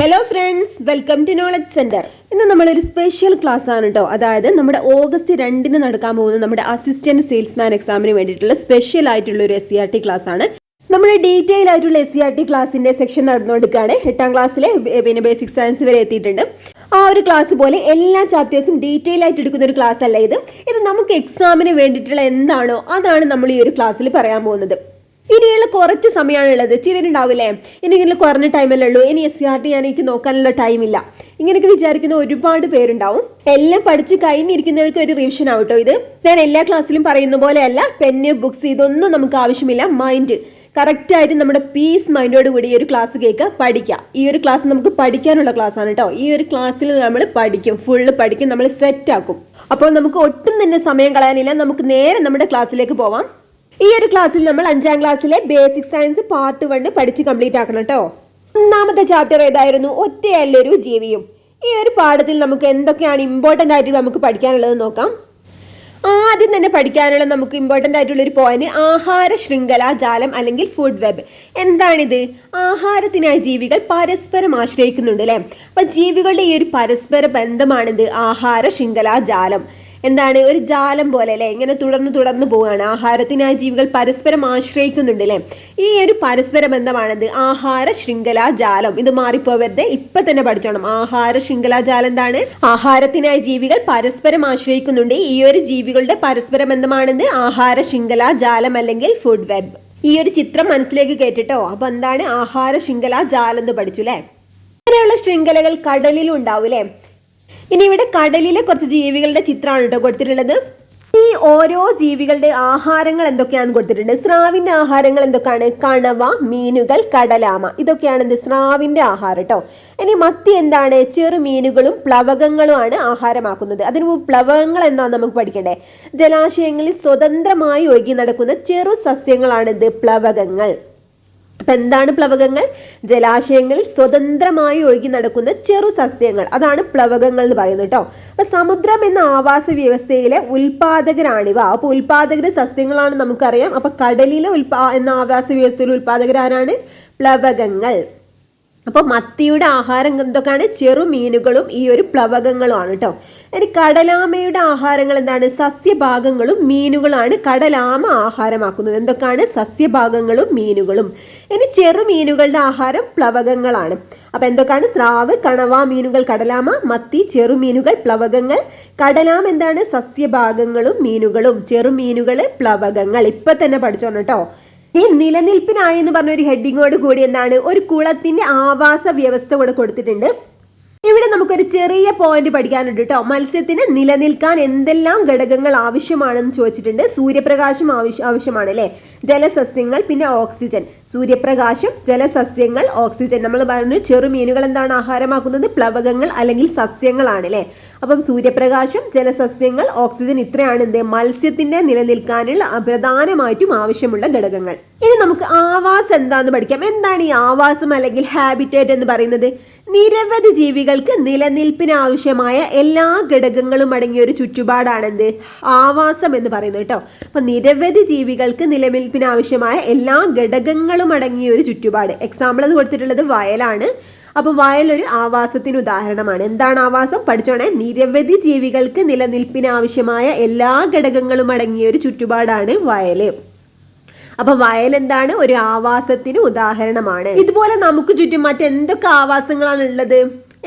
Hello friends, welcome to knowledge centre. ഇന്ന് നമ്മളൊരു special class ആണ് കേട്ടോ. അതായത് നമ്മുടെ ഓഗസ്റ്റ് 2 നടക്കാൻ പോകുന്ന നമ്മുടെ അസിസ്റ്റന്റ് സെയിൽസ്മാൻ എക്സാമിന് വേണ്ടിയിട്ടുള്ള സ്പെഷ്യൽ ആയിട്ടുള്ള ഒരു SCRT ക്ലാസ് ആണ്. നമ്മുടെ ഡീറ്റെയിൽ ആയിട്ടുള്ള SCRT ക്ലാസിന്റെ സെക്ഷൻ നടന്നുകൊടുക്കുകയാണ്. 8ാം ക്ലാസ്സിലെ പിന്നെ ബേസിക് സയൻസ് വരെ എത്തിയിട്ടുണ്ട്. ആ ഒരു ക്ലാസ് പോലെ എല്ലാ ചാപ്റ്റേഴ്സും ഡീറ്റെയിൽ ആയിട്ട് എടുക്കുന്ന ഒരു ക്ലാസ് അല്ല ഇത്. നമുക്ക് എക്സാമിന് വേണ്ടിയിട്ടുള്ള എന്താണോ അതാണ് നമ്മൾ ഈ ഒരു ക്ലാസ്സിൽ പറയാൻ പോകുന്നത്. ഇനിയുള്ള കുറച്ച് സമയമാണുള്ളത്. ചിലരുണ്ടാവില്ലേ, ഇനി കുറഞ്ഞ ടൈമല്ലേ ഉള്ളൂ, ഇനി SCRT എനിക്ക് നോക്കാനുള്ള ടൈമില്ല, ഇങ്ങനെയൊക്കെ വിചാരിക്കുന്ന ഒരുപാട് പേരുണ്ടാവും. എല്ലാം പഠിച്ച് കഴിഞ്ഞിരിക്കുന്നവർക്ക് ഒരു റിവിഷൻ ആവട്ടോ ഇത്. ഞാൻ എല്ലാ ക്ലാസ്സിലും പറയുന്ന പോലെയല്ല, പെന്ന് ബുക്സ് ഇതൊന്നും നമുക്ക് ആവശ്യമില്ല. മൈൻഡ് കറക്റ്റായിട്ട് നമ്മുടെ പീസ് മൈൻഡോട് കൂടി ഈ ഒരു ക്ലാസ് കേൾക്കുക, പഠിക്കുക. ഈ ഒരു ക്ലാസ് നമുക്ക് പഠിക്കാനുള്ള ക്ലാസ് ആണ് കേട്ടോ. ഈ ഒരു ക്ലാസ്സിൽ നമ്മൾ പഠിക്കും, ഫുള്ള് പഠിക്കും, നമ്മൾ സെറ്റ് ആക്കും. അപ്പോൾ നമുക്ക് ഒട്ടും തന്നെ സമയം കളയാനില്ല, നമുക്ക് നേരെ നമ്മുടെ ക്ലാസ്സിലേക്ക് പോവാം. ഈ ഒരു ക്ലാസ്സിൽ നമ്മൾ 5ാം ക്ലാസ്സിലെ ബേസിക് സയൻസ് പാർട്ട് 1 പഠിച്ച് കംപ്ലീറ്റ് ആക്കണം കേട്ടോ. ഒന്നാമത്തെ ചാപ്റ്റർ ഏതായിരുന്നു? ഒറ്റയല്ലൊരു ജീവിയും. ഈ ഒരു പാഠത്തിൽ നമുക്ക് എന്തൊക്കെയാണ് ഇമ്പോർട്ടൻ്റ് ആയിട്ട് നമുക്ക് പഠിക്കാനുള്ളത് നോക്കാം. ആദ്യം തന്നെ പഠിക്കാനുള്ള നമുക്ക് ഇമ്പോർട്ടൻ്റ് ആയിട്ടുള്ള ഒരു പോയിന്റ് ആഹാര ശൃംഖല ജാലം അല്ലെങ്കിൽ ഫുഡ് വെബ്. എന്താണിത്? ആഹാരത്തിനായി ജീവികൾ പരസ്പരം ആശ്രയിക്കുന്നുണ്ട് അല്ലേ. അപ്പൊ ജീവികളുടെ ഈ ഒരു പരസ്പര ബന്ധമാണിത് ആഹാര ശൃംഖല ജാലം. എന്താണ്? ഒരു ജാലം പോലെ അല്ലെ, ഇങ്ങനെ തുടർന്ന് പോവുകയാണ്. ആഹാരത്തിനായി ജീവികൾ പരസ്പരം ആശ്രയിക്കുന്നുണ്ട് അല്ലെ. ഈ ഒരു പരസ്പര ബന്ധമാണത് ആഹാര ശൃംഖല ജാലം. ഇത് മാറിപ്പോവരുത്, ഇപ്പൊ തന്നെ പഠിച്ചോണം. ആഹാര ശൃംഖല ജാലം എന്താണ്? ആഹാരത്തിനായി ജീവികൾ പരസ്പരം ആശ്രയിക്കുന്നുണ്ട്. ഈ ഒരു ജീവികളുടെ പരസ്പര ബന്ധമാണെന്ന് ആഹാര ശൃംഖല ജാലം അല്ലെങ്കിൽ ഫുഡ് വെബ്. ഈ ഒരു ചിത്രം മനസ്സിലേക്ക് കേട്ടിട്ടോ. അപ്പൊ എന്താണ് ആഹാര ശൃംഖല ജാലം എന്ന് പഠിച്ചു അല്ലെ. ഇങ്ങനെയുള്ള ശൃംഖലകൾ കടലിലും ഉണ്ടാവും അല്ലെ. ഇനി ഇവിടെ കടലിലെ കുറച്ച് ജീവികളുടെ ചിത്രമാണ് കേട്ടോ കൊടുത്തിട്ടുള്ളത്. ഈ ഓരോ ജീവികളുടെ ആഹാരങ്ങൾ എന്തൊക്കെയാണെന്ന് കൊടുത്തിട്ടുണ്ട്. സ്രാവിന്റെ ആഹാരങ്ങൾ എന്തൊക്കെയാണ്? കണവ, മീനുകൾ, കടലാമ, ഇതൊക്കെയാണ് സ്രാവിന്റെ ആഹാരം കേട്ടോ. ഇനി മത്തി എന്താണ്? ചെറുമീനുകളും പ്ലവകങ്ങളുമാണ് ആഹാരമാക്കുന്നത്. അതിന് പ്ലവകങ്ങൾ എന്നാണ് നമുക്ക് പഠിക്കണ്ടേ. ജലാശയങ്ങളിൽ സ്വതന്ത്രമായി ഒഴുകി നടക്കുന്ന ചെറു സസ്യങ്ങളാണിത് പ്ലവകങ്ങൾ. അപ്പൊ എന്താണ് പ്ലവകങ്ങൾ? ജലാശയങ്ങളിൽ സ്വതന്ത്രമായി ഒഴുകി നടക്കുന്ന ചെറു സസ്യങ്ങൾ, അതാണ് പ്ലവകങ്ങൾ എന്ന് പറയുന്നത് കേട്ടോ. അപ്പൊ സമുദ്രം എന്ന ആവാസ വ്യവസ്ഥയിലെ ഉൽപാദകരാണിവ. അപ്പൊ ഉൽപാദകര് സസ്യങ്ങളാണ് നമുക്കറിയാം. അപ്പൊ കടലിലെ എന്ന ആവാസ വ്യവസ്ഥയിലെ ഉൽപാദകരാരാണ്? പ്ലവകങ്ങൾ. അപ്പൊ മത്തിയുടെ ആഹാരം എന്തൊക്കെയാണ്? ചെറുമീനുകളും ഈ ഒരു പ്ലവകങ്ങളുമാണ് കേട്ടോ. ഇനി കടലാമയുടെ ആഹാരങ്ങൾ എന്താണ്? സസ്യഭാഗങ്ങളും മീനുകളാണ് കടലാമ ആഹാരമാക്കുന്നത്. എന്തൊക്കെയാണ്? സസ്യഭാഗങ്ങളും മീനുകളും. ഇനി ചെറുമീനുകളുടെ ആഹാരം പ്ലവകങ്ങളാണ്. അപ്പൊ എന്തൊക്കെയാണ്? സ്രാവ്, കണവ, മീനുകൾ, കടലാമ, മത്തി, ചെറുമീനുകൾ, പ്ലവകങ്ങൾ. കടലാമ എന്താണ്? സസ്യഭാഗങ്ങളും മീനുകളും, ചെറുമീനുകള്, പ്ലവകങ്ങൾ. ഇപ്പൊ തന്നെ പഠിച്ചോണം കേട്ടോ. ഈ നിലനിൽപ്പിനായി എന്ന് പറഞ്ഞ ഒരു ഹെഡിങ്ങോട് കൂടി എന്താണ്? ഒരു കുളത്തിന്റെ ആവാസ വ്യവസ്ഥ കൂടെ കൊടുത്തിട്ടുണ്ട്. ഇവിടെ നമുക്കൊരു ചെറിയ പോയിന്റ് പഠിക്കാനുണ്ട് കേട്ടോ. മത്സ്യത്തിന് നിലനിൽക്കാൻ എന്തെല്ലാം ഘടകങ്ങൾ ആവശ്യമാണെന്ന് ചോദിച്ചിട്ടുണ്ട്. സൂര്യപ്രകാശം ആവശ്യമാണ് അല്ലെ. ജലസസ്യങ്ങൾ, പിന്നെ ഓക്സിജൻ. സൂര്യപ്രകാശം, ജലസസ്യങ്ങൾ, ഓക്സിജൻ. നമ്മൾ പറഞ്ഞു ചെറുമീനുകൾ എന്താണ് ആഹാരമാക്കുന്നത്? പ്ലവകങ്ങൾ അല്ലെങ്കിൽ സസ്യങ്ങളാണ് അല്ലെ. അപ്പം സൂര്യപ്രകാശം, ജലസസ്യങ്ങൾ, ഓക്സിജൻ, ഇത്രയാണ് എന്ത് മത്സ്യത്തിന്റെ നിലനിൽക്കാനുള്ള പ്രധാനമായിട്ടും ആവശ്യമുള്ള ഘടകങ്ങൾ. ഇനി നമുക്ക് ആവാസം എന്താന്ന് പഠിക്കാം. എന്താണ് ഈ ആവാസം അല്ലെങ്കിൽ ഹാബിറ്റേറ്റ് എന്ന് പറയുന്നത്? നിരവധി ജീവികൾക്ക് നിലനിൽപ്പിന് ആവശ്യമായ എല്ലാ ഘടകങ്ങളും അടങ്ങിയ ഒരു ചുറ്റുപാടാണെന്ത് ആവാസം എന്ന് പറയുന്നത് കേട്ടോ. അപ്പൊ നിരവധി ജീവികൾക്ക് നിലനിൽപ്പിന് ആവശ്യമായ എല്ലാ ഘടകങ്ങളും അടങ്ങിയ ഒരു ചുറ്റുപാട്. എക്സാമ്പിൾ അത് കൊടുത്തിട്ടുള്ളത് വയലാണ്. അപ്പൊ വയൽ ഒരു ആവാസത്തിന് ഉദാഹരണമാണ്. എന്താണ് ആവാസം? പഠിച്ചോണേ. നിരവധി ജീവികൾക്ക് നിലനിൽപ്പിന് ആവശ്യമായ എല്ലാ ഘടകങ്ങളും അടങ്ങിയ ഒരു ചുറ്റുപാടാണ് വയല്. അപ്പൊ വയൽ എന്താണ്? ഒരു ആവാസത്തിന് ഉദാഹരണമാണ്. ഇതുപോലെ നമുക്ക് ചുറ്റും മറ്റെന്തൊക്കെ ആവാസങ്ങളാണ് ഉള്ളത്?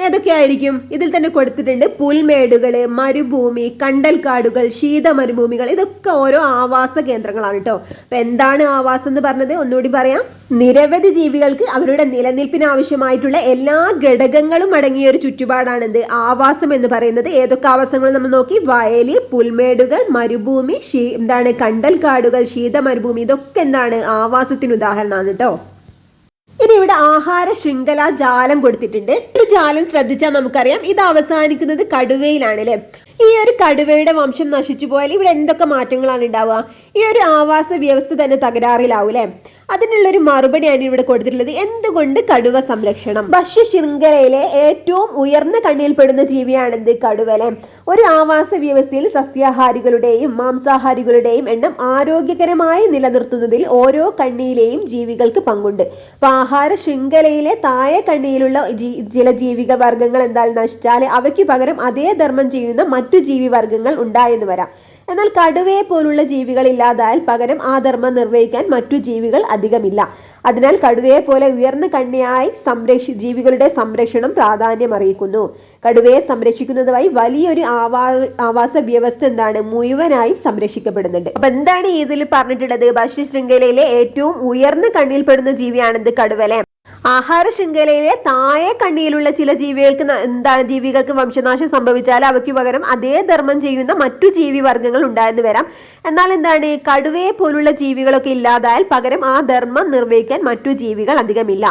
ഏതൊക്കെയായിരിക്കും? ഇതിൽ തന്നെ കൊടുത്തിട്ടുണ്ട്. പുൽമേടുകള്, മരുഭൂമി, കണ്ടൽക്കാടുകൾ, ശീത മരുഭൂമികൾ, ഇതൊക്കെ ഓരോ ആവാസ കേന്ദ്രങ്ങളാണ് കേട്ടോ. അപ്പൊ എന്താണ് ആവാസം എന്ന് പറഞ്ഞത്? ഒന്നുകൂടി പറയാം. നിരവധി ജീവികൾക്ക് അവരുടെ നിലനിൽപ്പിന് ആവശ്യമായിട്ടുള്ള എല്ലാ ഘടകങ്ങളും അടങ്ങിയ ഒരു ചുറ്റുപാടാണെന്ത് ആവാസം എന്ന് പറയുന്നത്. ഏതൊക്കെ ആവാസങ്ങൾ നമ്മൾ നോക്കി? വയല്, പുൽമേടുകൾ, മരുഭൂമി, എന്താണ് കണ്ടൽക്കാടുകൾ, ശീത മരുഭൂമി, ഇതൊക്കെ എന്താണ് ആവാസത്തിന് ഉദാഹരണമാണ് കേട്ടോ. ഇനി ഇവിടെ ആഹാര ശൃംഖല ജാലം കൊടുത്തിട്ടുണ്ട്. ഒരു ജാലം ശ്രദ്ധിച്ചാൽ നമുക്കറിയാം ഇത് അവസാനിക്കുന്നത് കടുവയിലാണ് അല്ലെ. ഈ ഒരു കടുവയുടെ വംശം നശിച്ചു പോയാൽ ഇവിടെ എന്തൊക്കെ മാറ്റങ്ങളാണ് ഉണ്ടാവുക? ഈ ഒരു ആവാസ വ്യവസ്ഥ തന്നെ തകരാറിലാവൂലേ? അതിനുള്ളൊരു മറുപടിയാണ് ഇവിടെ കൊടുത്തിട്ടുള്ളത്. എന്തുകൊണ്ട് കടുവ സംരക്ഷണം? ഭക്ഷ്യശൃംഖലയിലെ ഏറ്റവും ഉയർന്ന കണ്ണിയിൽപ്പെടുന്ന ജീവിയാണെന്ത്? കടുവലെ. ഒരു ആവാസ വ്യവസ്ഥയിൽ സസ്യാഹാരികളുടെയും മാംസാഹാരികളുടെയും എണ്ണം ആരോഗ്യകരമായി നിലനിർത്തുന്നതിൽ ഓരോ കണ്ണിയിലെയും ജീവികൾക്ക് പങ്കുണ്ട്. അപ്പൊ ആഹാര ശൃംഖലയിലെ താഴെ കണ്ണിയിലുള്ള ചില ജീവിക വർഗ്ഗങ്ങൾ എന്തായാലും നശിച്ചാൽ അവയ്ക്ക് പകരം അതേ ധർമ്മം ചെയ്യുന്ന മറ്റു ജീവി വർഗ്ഗങ്ങൾ ഉണ്ടായെന്ന് വരാം. എന്നാൽ കടുവയെ പോലുള്ള ജീവികൾ ഇല്ലാതായാൽ പകരം ആ ധർമ്മം നിർവഹിക്കാൻ മറ്റു ജീവികൾ അധികമില്ല. അതിനാൽ കടുവയെ പോലെ ഉയർന്ന കണ്ണിയായി ജീവികളുടെ സംരക്ഷണം പ്രാധാന്യം അറിയിക്കുന്നു. കടുവയെ സംരക്ഷിക്കുന്നതുമായി വലിയൊരു ആവാസ വ്യവസ്ഥ എന്താണ്? മുഴുവനായും സംരക്ഷിക്കപ്പെടുന്നുണ്ട്. അപ്പൊ എന്താണ് ഇതിൽ പറഞ്ഞിട്ടുള്ളത്? ഭക്ഷ്യശൃംഖലയിലെ ഏറ്റവും ഉയർന്ന കണ്ണിയിൽപ്പെടുന്ന ജീവിയാണെന്ത്? കടുവലെ. ആഹാര ശൃംഖലയിലെ താഴെ കണ്ണിയിലുള്ള ചില ജീവികൾക്ക് വംശനാശം സംഭവിച്ചാൽ അവയ്ക്ക് പകരം അതേ ധർമ്മം ചെയ്യുന്ന മറ്റു ജീവി വർഗ്ഗങ്ങൾ ഉണ്ടായെന്ന് വരാം. എന്നാൽ എന്താണ്? കടുവയെ പോലുള്ള ജീവികളൊക്കെ ഇല്ലാതായാൽ പകരം ആ ധർമ്മം നിർവഹിക്കാൻ മറ്റു ജീവികൾ അധികമില്ല.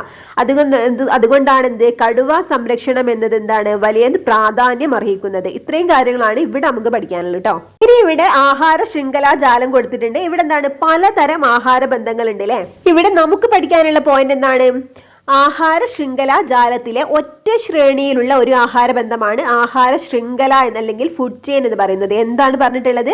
അതുകൊണ്ടാണ് എന്ത്? കടുവ സംരക്ഷണം എന്നത് എന്താണ്? വലിയ പ്രാധാന്യം അർഹിക്കുന്നത്. ഇത്രയും കാര്യങ്ങളാണ് ഇവിടെ നമുക്ക് പഠിക്കാനുള്ളത് കേട്ടോ. ഇനി ഇവിടെ ആഹാര ശൃംഖലാ ജാലം കൊടുത്തിട്ടുണ്ട്. ഇവിടെ എന്താണ്? പലതരം ആഹാര ബന്ധങ്ങൾ ഉണ്ട് അല്ലെ. ഇവിടെ നമുക്ക് പഠിക്കാനുള്ള പോയിന്റ് എന്താണ്? ആഹാര ശൃംഖലാ ജാലത്തിലെ ഒറ്റ ശ്രേണിയിലുള്ള ഒരു ആഹാര ബന്ധമാണ് ആഹാര ശൃംഖല എന്നല്ലെങ്കിൽ ഫുഡ് ചെയിൻ എന്ന് പറയുന്നത്. എന്താണ് പറഞ്ഞിട്ടുള്ളത്?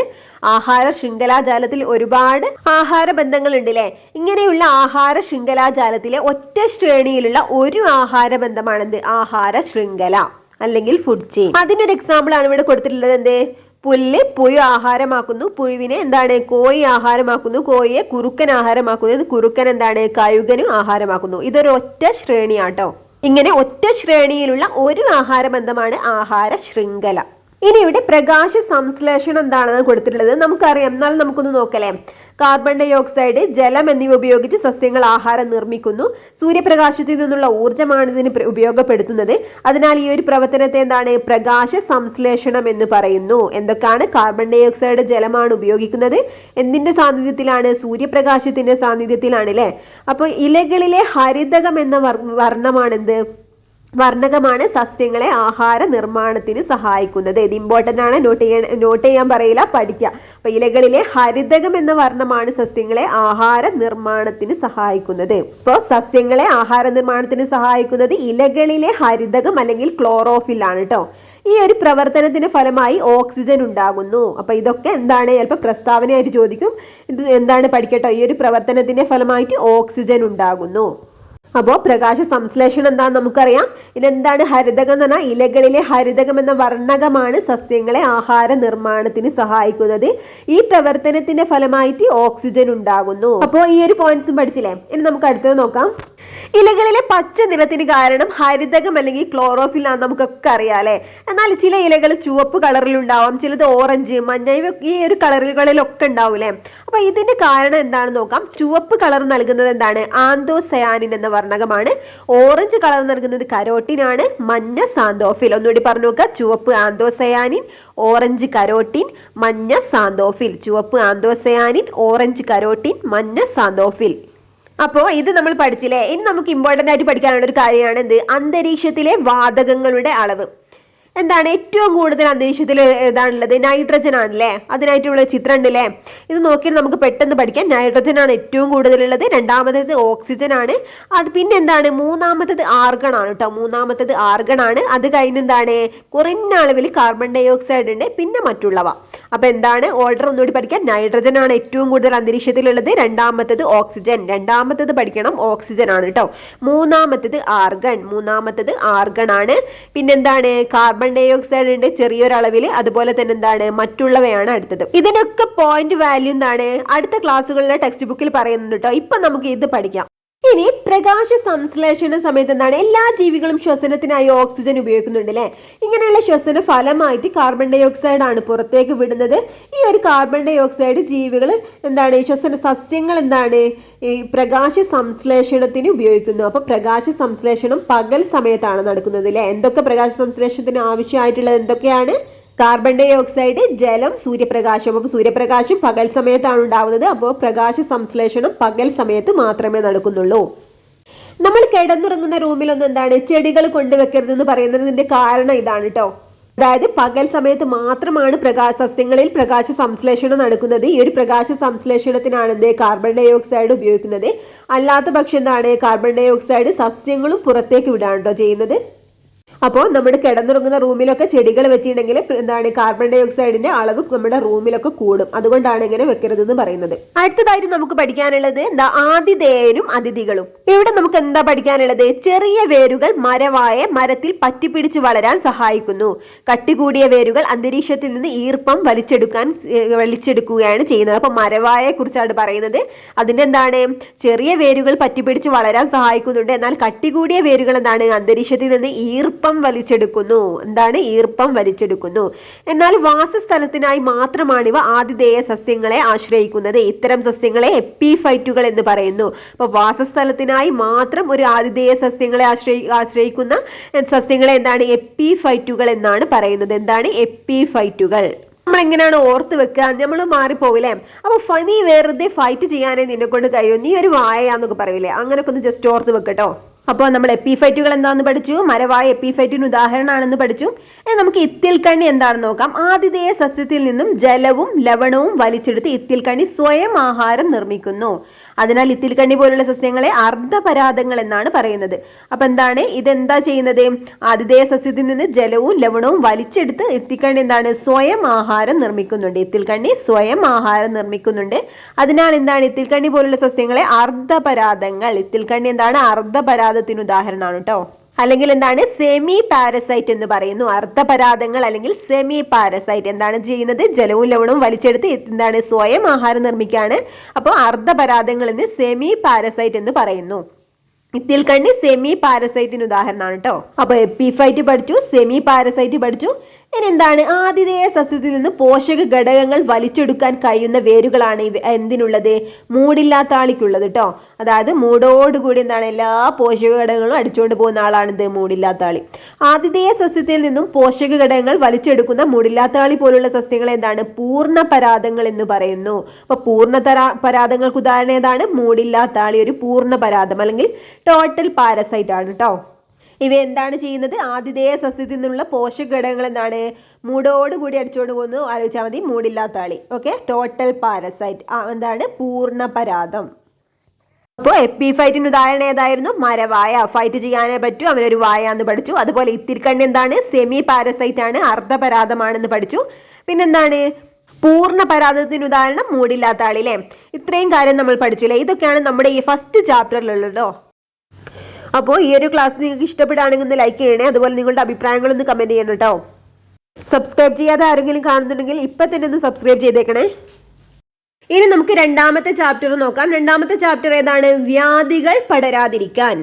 ആഹാര ശൃംഖലാ ജാലത്തിൽ ഒരുപാട് ആഹാര ബന്ധങ്ങൾ ഉണ്ട് അല്ലെ. ഇങ്ങനെയുള്ള ആഹാര ശൃംഖലാ ജാലത്തിലെ ഒറ്റ ശ്രേണിയിലുള്ള ഒരു ആഹാര ബന്ധമാണെന്ത്? ആഹാര ശൃംഖല അല്ലെങ്കിൽ ഫുഡ് ചെയിൻ. അതിനൊരു എക്സാമ്പിൾ ആണ് ഇവിടെ കൊടുത്തിട്ടുള്ളത്. എന്ത്? പുല്ല് പുഴു ആഹാരമാക്കുന്നു, പുഴുവിനെ എന്താണ്? കോഴി ആഹാരമാക്കുന്നു, കോഴിയെ കുറുക്കൻ ആഹാരമാക്കുന്നു, കുറുക്കൻ എന്താണ്? കഴുകനും ആഹാരമാക്കുന്നു. ഇതൊരു ഒറ്റ ശ്രേണിയാട്ടോ. ഇങ്ങനെ ഒറ്റ ശ്രേണിയിലുള്ള ഒരു ആഹാര ബന്ധമാണ് ആഹാര ശൃംഖല. ഇനി ഇവിടെ പ്രകാശ സംശ്ലേഷണം എന്താണെന്ന് കൊടുത്തിട്ടുള്ളത് നമുക്കറിയാം. എന്നാൽ നമുക്കൊന്ന് നോക്കലേ. കാർബൺ ഡൈ ഓക്സൈഡ്, ജലം എന്നിവ ഉപയോഗിച്ച് സസ്യങ്ങൾ ആഹാരം നിർമ്മിക്കുന്നു. സൂര്യപ്രകാശത്തിൽ നിന്നുള്ള ഊർജ്ജമാണ് ഇതിന് ഉപയോഗപ്പെടുത്തുന്നത്. അതിനാൽ ഈ ഒരു പ്രവർത്തനത്തെ എന്താണ്? പ്രകാശ സംശ്ലേഷണം എന്ന് പറയുന്നു. എന്തൊക്കെയാണ്? കാർബൺ ഡൈ ഓക്സൈഡ്, ജലമാണ് ഉപയോഗിക്കുന്നത്. എന്തിന്റെ സാന്നിധ്യത്തിലാണ്? സൂര്യപ്രകാശത്തിന്റെ സാന്നിധ്യത്തിലാണ് അല്ലെ. അപ്പൊ ഇലകളിലെ ഹരിതകം എന്ന വർണ്ണമാണെന്ത്? വർണ്ണകമാണ് സസ്യങ്ങളെ ആഹാര നിർമ്മാണത്തിന് സഹായിക്കുന്നത്. ഇത് ഇമ്പോർട്ടന്റ് ആണ്. നോട്ട് ചെയ്യാൻ പറയില്ല, പഠിക്കുക. അപ്പൊ ഇലകളിലെ ഹരിതകം എന്ന വർണ്ണമാണ് സസ്യങ്ങളെ ആഹാര നിർമ്മാണത്തിന് സഹായിക്കുന്നത്. ഇപ്പോൾ സസ്യങ്ങളെ ആഹാര നിർമ്മാണത്തിന് സഹായിക്കുന്നത് ഇലകളിലെ ഹരിതകം അല്ലെങ്കിൽ ക്ലോറോഫിൽ ആണ് കേട്ടോ. ഈ ഒരു പ്രവർത്തനത്തിന്റെ ഫലമായി ഓക്സിജൻ ഉണ്ടാകുന്നു. അപ്പൊ ഇതൊക്കെ എന്താണ്? ചിലപ്പോൾ പ്രസ്താവനയായിട്ട് ചോദിക്കും. ഇത് എന്താണ്? പഠിക്കട്ടോ. ഈ ഒരു പ്രവർത്തനത്തിന്റെ ഫലമായിട്ട് ഓക്സിജൻ ഉണ്ടാകുന്നു. അപ്പോൾ പ്രകാശ സംശ്ലേഷണം എന്താണെന്ന് നമുക്കറിയാം. ഇതെന്താണ്? ഹരിതകം എന്ന് പറഞ്ഞാൽ ഇലകളിലെ ഹരിതകം എന്ന വർണ്ണകമാണ് സസ്യങ്ങളെ ആഹാര നിർമ്മാണത്തിന് സഹായിക്കുന്നത്. ഈ പ്രവർത്തനത്തിന്റെ ഫലമായിട്ട് ഓക്സിജൻ ഉണ്ടാകുന്നു. അപ്പോൾ ഈ ഒരു പോയിന്റ്സും പഠിച്ചില്ലേ. ഇനി നമുക്ക് അടുത്തത് നോക്കാം. ഇലകളിലെ പച്ച നിറത്തിന് കാരണം ഹരിതകം അല്ലെങ്കിൽ ക്ലോറോഫിൽ ആണെന്ന് നമുക്കൊക്കെ അറിയാം അല്ലെ. എന്നാൽ ചില ഇലകൾ ചുവപ്പ് കളറിലുണ്ടാവാം, ചിലത് ഓറഞ്ച്, മഞ്ഞ, ഈ ഒരു കളറുകളിലൊക്കെ ഉണ്ടാവൂലേ. അപ്പൊ ഇതിന്റെ കാരണം എന്താണെന്ന് നോക്കാം. ചുവപ്പ് കളർ നൽകുന്നത് എന്താണ്? ആന്തോസയാനിൻ എന്ന വർണ്ണകമാണ്. ഓറഞ്ച് കളർ നൽകുന്നത് കരോട്ടിൻ ആണ്. മഞ്ഞ സാന്തോഫിൽ. ഒന്നുകൂടി പറഞ്ഞു നോക്കുക. ചുവപ്പ് ആന്തോസയാനിൻ, ഓറഞ്ച് കരോട്ടിൻ, മഞ്ഞ സാന്തോഫിൽ. ചുവപ്പ് ആന്തോസയാനിൻ, ഓറഞ്ച് കരോട്ടിൻ, മഞ്ഞ സാന്തോഫിൽ. അപ്പോൾ ഇത് നമ്മൾ പഠിച്ചില്ലേ. ഇനി നമുക്ക് ഇമ്പോർട്ടൻ്റ് ആയിട്ട് പഠിക്കാനുള്ള ഒരു കാര്യമാണ് എന്ത്? അന്തരീക്ഷത്തിലെ വാതകങ്ങളുടെ അളവ്. എന്താണ്? ഏറ്റവും കൂടുതൽ അന്തരീക്ഷത്തിൽ ഏതാണുള്ളത്? നൈട്രജൻ ആണല്ലേ. അതിനായിട്ടുള്ള ചിത്രം ഉണ്ടല്ലേ. ഇത് നോക്കിയാൽ നമുക്ക് പെട്ടെന്ന് പഠിക്കാം. നൈട്രജൻ ആണ് ഏറ്റവും കൂടുതലുള്ളത്. രണ്ടാമത്തേത് ഓക്സിജൻ ആണ്. അത് പിന്നെ എന്താണ്? മൂന്നാമത്തേത് ആർഗൺ ആണ് കേട്ടോ. മൂന്നാമത്തേത് ആർഗൺ ആണ്. അത് കഴിഞ്ഞ് എന്താണ്? കുറഞ്ഞ അളവിൽ കാർബൺ ഡൈ ഓക്സൈഡ് ഉണ്ട്. പിന്നെ മറ്റുള്ളവ. അപ്പൊ എന്താണ്? ഓർഡർ ഒന്നുകൂടി പഠിക്കാം. നൈട്രജൻ ആണ് ഏറ്റവും കൂടുതൽ അന്തരീക്ഷത്തിലുള്ളത്. രണ്ടാമത്തേത് ഓക്സിജൻ. രണ്ടാമത്തേത് പഠിക്കണം, ഓക്സിജൻ ആണ് കേട്ടോ. മൂന്നാമത്തേത് ആർഗൺ. മൂന്നാമത്തേത് ആർഗൺ ആണ്. പിന്നെന്താണ്? കാർബൺ ഡൈ ഓക്സൈഡ് ഉണ്ട് ചെറിയൊരളവിൽ. അതുപോലെ തന്നെ എന്താണ്? മറ്റുള്ളവയാണ് അടുത്തത്. ഇതിനൊക്കെ പോയിന്റ് വാല്യൂ എന്താണ്? അടുത്ത ക്ലാസ്സുകളിലെ ടെക്സ്റ്റ് ബുക്കിൽ പറയുന്നുണ്ട് കേട്ടോ. ഇപ്പൊ നമുക്ക് ഇത് പഠിക്കാം. ഇനി പ്രകാശ സംശ്ലേഷണ സമയത്ത് എന്താണ്? എല്ലാ ജീവികളും ശ്വസനത്തിനായി ഓക്സിജൻ ഉപയോഗിക്കുന്നുണ്ട് അല്ലെ. ഇങ്ങനെയുള്ള ശ്വസന ഫലമായിട്ട് കാർബൺ ഡൈ ഓക്സൈഡ് ആണ് പുറത്തേക്ക് വിടുന്നത്. ഈ ഒരു കാർബൺ ഡൈ ഓക്സൈഡ് ജീവികൾ എന്താണ്? സസ്യങ്ങൾ എന്താണ്? ഈ പ്രകാശ സംശ്ലേഷണത്തിന് ഉപയോഗിക്കുന്നു. അപ്പൊ പ്രകാശ സംശ്ലേഷണം പകൽ സമയത്താണ് നടക്കുന്നത് അല്ലെ. എന്തൊക്കെ പ്രകാശ സംശ്ലേഷണത്തിന് ആവശ്യമായിട്ടുള്ളത് എന്തൊക്കെയാണ്? കാർബൺ ഡൈ ഓക്സൈഡ്, ജലം, സൂര്യപ്രകാശം. അപ്പോൾ സൂര്യപ്രകാശം പകൽ സമയത്താണ് ഉണ്ടാവുന്നത്. അപ്പോൾ പ്രകാശ സംശ്ലേഷണം പകൽ സമയത്ത് മാത്രമേ നടക്കുന്നുള്ളൂ. നമ്മൾ കിടന്നുറങ്ങുന്ന റൂമിലൊന്നും എന്താണ്? ചെടികൾ കൊണ്ടുവെക്കരുതെന്ന് പറയുന്നതിന്റെ കാരണം ഇതാണ് കേട്ടോ. അതായത് പകൽ സമയത്ത് മാത്രമാണ് സസ്യങ്ങളിൽ പ്രകാശ സംശ്ലേഷണം നടക്കുന്നത്. ഈ ഒരു പ്രകാശ സംശ്ലേഷണത്തിനാണ് എന്ത് കാർബൺ ഡൈ ഓക്സൈഡ് ഉപയോഗിക്കുന്നത്. അല്ലാത്ത പക്ഷം എന്താണ് കാർബൺ ഡൈ ഓക്സൈഡ് സസ്യങ്ങളും പുറത്തേക്ക് വിടാണ് കേട്ടോ ചെയ്യുന്നത്. അപ്പോൾ നമ്മുടെ കിടന്നുറങ്ങുന്ന റൂമിലൊക്കെ ചെടികൾ വെച്ചിട്ടുണ്ടെങ്കിൽ എന്താണ് കാർബൺ ഡൈ ഓക്സൈഡിന്റെ അളവ് നമ്മുടെ റൂമിലൊക്കെ കൂടും. അതുകൊണ്ടാണ് ഇങ്ങനെ വെക്കരുത് എന്ന് പറയുന്നത്. അടുത്തതായിട്ട് നമുക്ക് പഠിക്കാനുള്ളത് എന്താ ആതിഥേയനും അതിഥികളും. ഇവിടെ നമുക്ക് എന്താ പഠിക്കാനുള്ളത്? ചെറിയ വേരുകൾ മരത്തിൽ പറ്റിപ്പിടിച്ച് വളരാൻ സഹായിക്കുന്നു. കട്ടികൂടിയ വേരുകൾ അന്തരീക്ഷത്തിൽ നിന്ന് ഈർപ്പം വലിച്ചെടുക്കുകയാണ് ചെയ്യുന്നത്. അപ്പൊ മരവായെ കുറിച്ചാണ് പറയുന്നത്. അതിന്റെ എന്താണ് ചെറിയ വേരുകൾ പറ്റിപ്പിടിച്ച് വളരാൻ സഹായിക്കുന്നുണ്ട്. എന്നാൽ കട്ടികൂടിയ വേരുകൾ എന്താണ് അന്തരീക്ഷത്തിൽ നിന്ന് ഈർപ്പം വലിച്ചെടുക്കുന്നു. എന്താണ് ഈർപ്പം വലിച്ചെടുക്കുന്നു. എന്നാൽ വാസസ്ഥലത്തിനായി മാത്രമാണ് ഇവ ആതിഥേയ സസ്യങ്ങളെ ആശ്രയിക്കുന്നത്. ഇത്തരം സസ്യങ്ങളെ എപ്പിഫൈറ്റുകൾ എന്ന് പറയുന്നു. അപ്പൊ വാസസ്ഥലത്തിനായി മാത്രം ഒരു ആതിഥേയ സസ്യങ്ങളെ ആശ്രയിക്കുന്ന സസ്യങ്ങളെ എന്താണ് എപ്പിഫൈറ്റുകൾ എന്നാണ് പറയുന്നത്. എന്താണ് എപ്പിഫൈറ്റുകൾ? നമ്മൾ എങ്ങനെയാണ് ഓർത്ത് വെക്കുക? നമ്മൾ മാറിപ്പോവില്ലേ? അപ്പൊ നീ വെറുതെ ഫൈറ്റ് ചെയ്യാനേ നിന്നെ കൊണ്ട് കഴിയും, നീ ഒരു വായയാന്നൊക്കെ പറയില്ലേ, അങ്ങനെയൊക്കെ ഒന്ന് ജസ്റ്റ് ഓർത്ത് വെക്കട്ടോ. അപ്പോൾ നമ്മൾ എപ്പിഫൈറ്റുകൾ എന്താണെന്ന് പഠിച്ചു, മരവായ എപ്പിഫൈറ്റിന് ഉദാഹരണമാണെന്ന് പഠിച്ചു. നമുക്ക് ഇത്തിൽക്കണ്ണി എന്താണെന്ന് നോക്കാം. ആതിഥേയ സസ്യത്തിൽ നിന്നും ജലവും ലവണവും വലിച്ചെടുത്ത് ഇത്തിൽക്കണ്ണി സ്വയം ആഹാരം നിർമ്മിക്കുന്നു. അതിനാൽ ഇത്തിൽക്കണ്ണി പോലുള്ള സസ്യങ്ങളെ അർദ്ധപരാതങ്ങൾ എന്നാണ് പറയുന്നത്. അപ്പൊ എന്താണ് ഇതെന്താ ചെയ്യുന്നത്? ആതിഥേയ സസ്യത്തിൽ നിന്ന് ജലവും ലവണവും വലിച്ചെടുത്ത് ഇത്തിൽക്കണ്ണി എന്താണ് സ്വയം ആഹാരം നിർമ്മിക്കുന്നുണ്ട്. ഇത്തിൽക്കണ്ണി സ്വയം ആഹാരം നിർമ്മിക്കുന്നുണ്ട്. അതിനാൽ എന്താണ് ഇത്തിൽക്കണ്ണി പോലുള്ള സസ്യങ്ങളെ അർദ്ധപരാതങ്ങൾ. ഇത്തിൽക്കണ്ണി എന്താണ് അർദ്ധപരാതത്തിന് ഉദാഹരണമാണ് കേട്ടോ. അല്ലെങ്കിൽ എന്താണ് സെമി പാരസൈറ്റ് എന്ന് പറയുന്നു. അർദ്ധപരാതങ്ങൾ അല്ലെങ്കിൽ സെമി പാരസൈറ്റ് എന്താണ് ചെയ്യുന്നത്? ജലവും ലവണവും വലിച്ചെടുത്ത് എന്താണ് സ്വയം ആഹാരം നിർമ്മിക്കുകയാണ്. അപ്പോൾ അർദ്ധപരാതങ്ങൾ എന്ന് സെമി പാരസൈറ്റ് എന്ന് പറയുന്നു. ഇത്തിൽക്കണ്ണി സെമി പാരസൈറ്റിന് ഉദാഹരണമാണ് കേട്ടോ. അപ്പൊ എപ്പിഫൈറ്റ് പഠിച്ചു, സെമി പാരസൈറ്റ് പഠിച്ചു. ഇനി എന്താണ് ആതിഥേയ സസ്യത്തിൽ നിന്ന് പോഷക ഘടകങ്ങൾ വലിച്ചെടുക്കാൻ കഴിയുന്ന വേരുകളാണ് എന്തിനുള്ളത്? മൂടില്ലാത്ത ആളിക്കുള്ളത് കേട്ടോ. അതായത് മൂടോടുകൂടി എന്താണ് എല്ലാ പോഷക ഘടകങ്ങളും അടിച്ചുകൊണ്ട് പോകുന്ന ആളാണിത് മൂടില്ലാത്ത ആളി. ആതിഥേയ സസ്യത്തിൽ നിന്നും പോഷക ഘടകങ്ങൾ വലിച്ചെടുക്കുന്ന മൂടില്ലാത്ത ആളി പോലുള്ള സസ്യങ്ങൾ എന്താണ് പൂർണ്ണ പരാതങ്ങൾ എന്ന് പറയുന്നു. അപ്പൊ പൂർണ്ണ പരാതങ്ങൾക്ക് ഉദാഹരണം ഏതാണ്? മൂടില്ലാത്ത ആളി ഒരു പൂർണ്ണ പരാതം അല്ലെങ്കിൽ ടോട്ടൽ പാരസൈറ്റ് ആണ് കേട്ടോ. ഇവ എന്താണ് ചെയ്യുന്നത്? ആതിഥേയ സസ്യത്തിൽ നിന്നുള്ള പോഷക ഘടകങ്ങൾ എന്താണ് മൂടോടുകൂടി അടിച്ചുകൊണ്ട് പോകുന്നു. ആലോചിച്ചാൽ മതി, മൂടില്ലാത്ത ആളി. ഓക്കെ, ടോട്ടൽ പാരസൈറ്റ് എന്താണ് പൂർണ്ണ പരാതം. അപ്പോൾ എപ്പിഫൈറ്റിന് ഉദാഹരണം ഏതായിരുന്നു? മരവായ. ഫൈറ്റ് ചെയ്യാനേ പറ്റൂ, അവനൊരു വായ എന്ന് പഠിച്ചു. അതുപോലെ ഇത്തിൽക്കണ്ണി എന്താണ് സെമി പാരസൈറ്റ് ആണ്, അർദ്ധപരാതമാണെന്ന് പഠിച്ചു. പിന്നെന്താണ് പൂർണ്ണ പരാതത്തിന് ഉദാഹരണം മൂടില്ലാത്ത ആളില്ലേ. ഇത്രയും കാര്യം നമ്മൾ പഠിച്ചില്ലേ. ഇതൊക്കെയാണ് നമ്മുടെ ഈ ഫസ്റ്റ് ചാപ്റ്ററിലുള്ളതോ. അപ്പോൾ ഈ ഒരു ക്ലാസ് നിങ്ങൾക്ക് ഇഷ്ടപ്പെടുകയാണെങ്കിൽ ഒന്ന് ലൈക്ക് ചെയ്യണേ. അതുപോലെ നിങ്ങളുടെ അഭിപ്രായങ്ങളൊന്ന് കമന്റ് ചെയ്യണം കേട്ടോ. സബ്സ്ക്രൈബ് ചെയ്യാതെ ആരെങ്കിലും കാണുന്നുണ്ടെങ്കിൽ ഇപ്പൊ തന്നെ ഒന്ന് സബ്സ്ക്രൈബ് ചെയ്തേക്കണേ. ഇനി നമുക്ക് രണ്ടാമത്തെ ചാപ്റ്റർ നോക്കാം. രണ്ടാമത്തെ ചാപ്റ്റർ ഏതാണ്? വ്യാധികൾ പടരാതിരിക്കാൻ.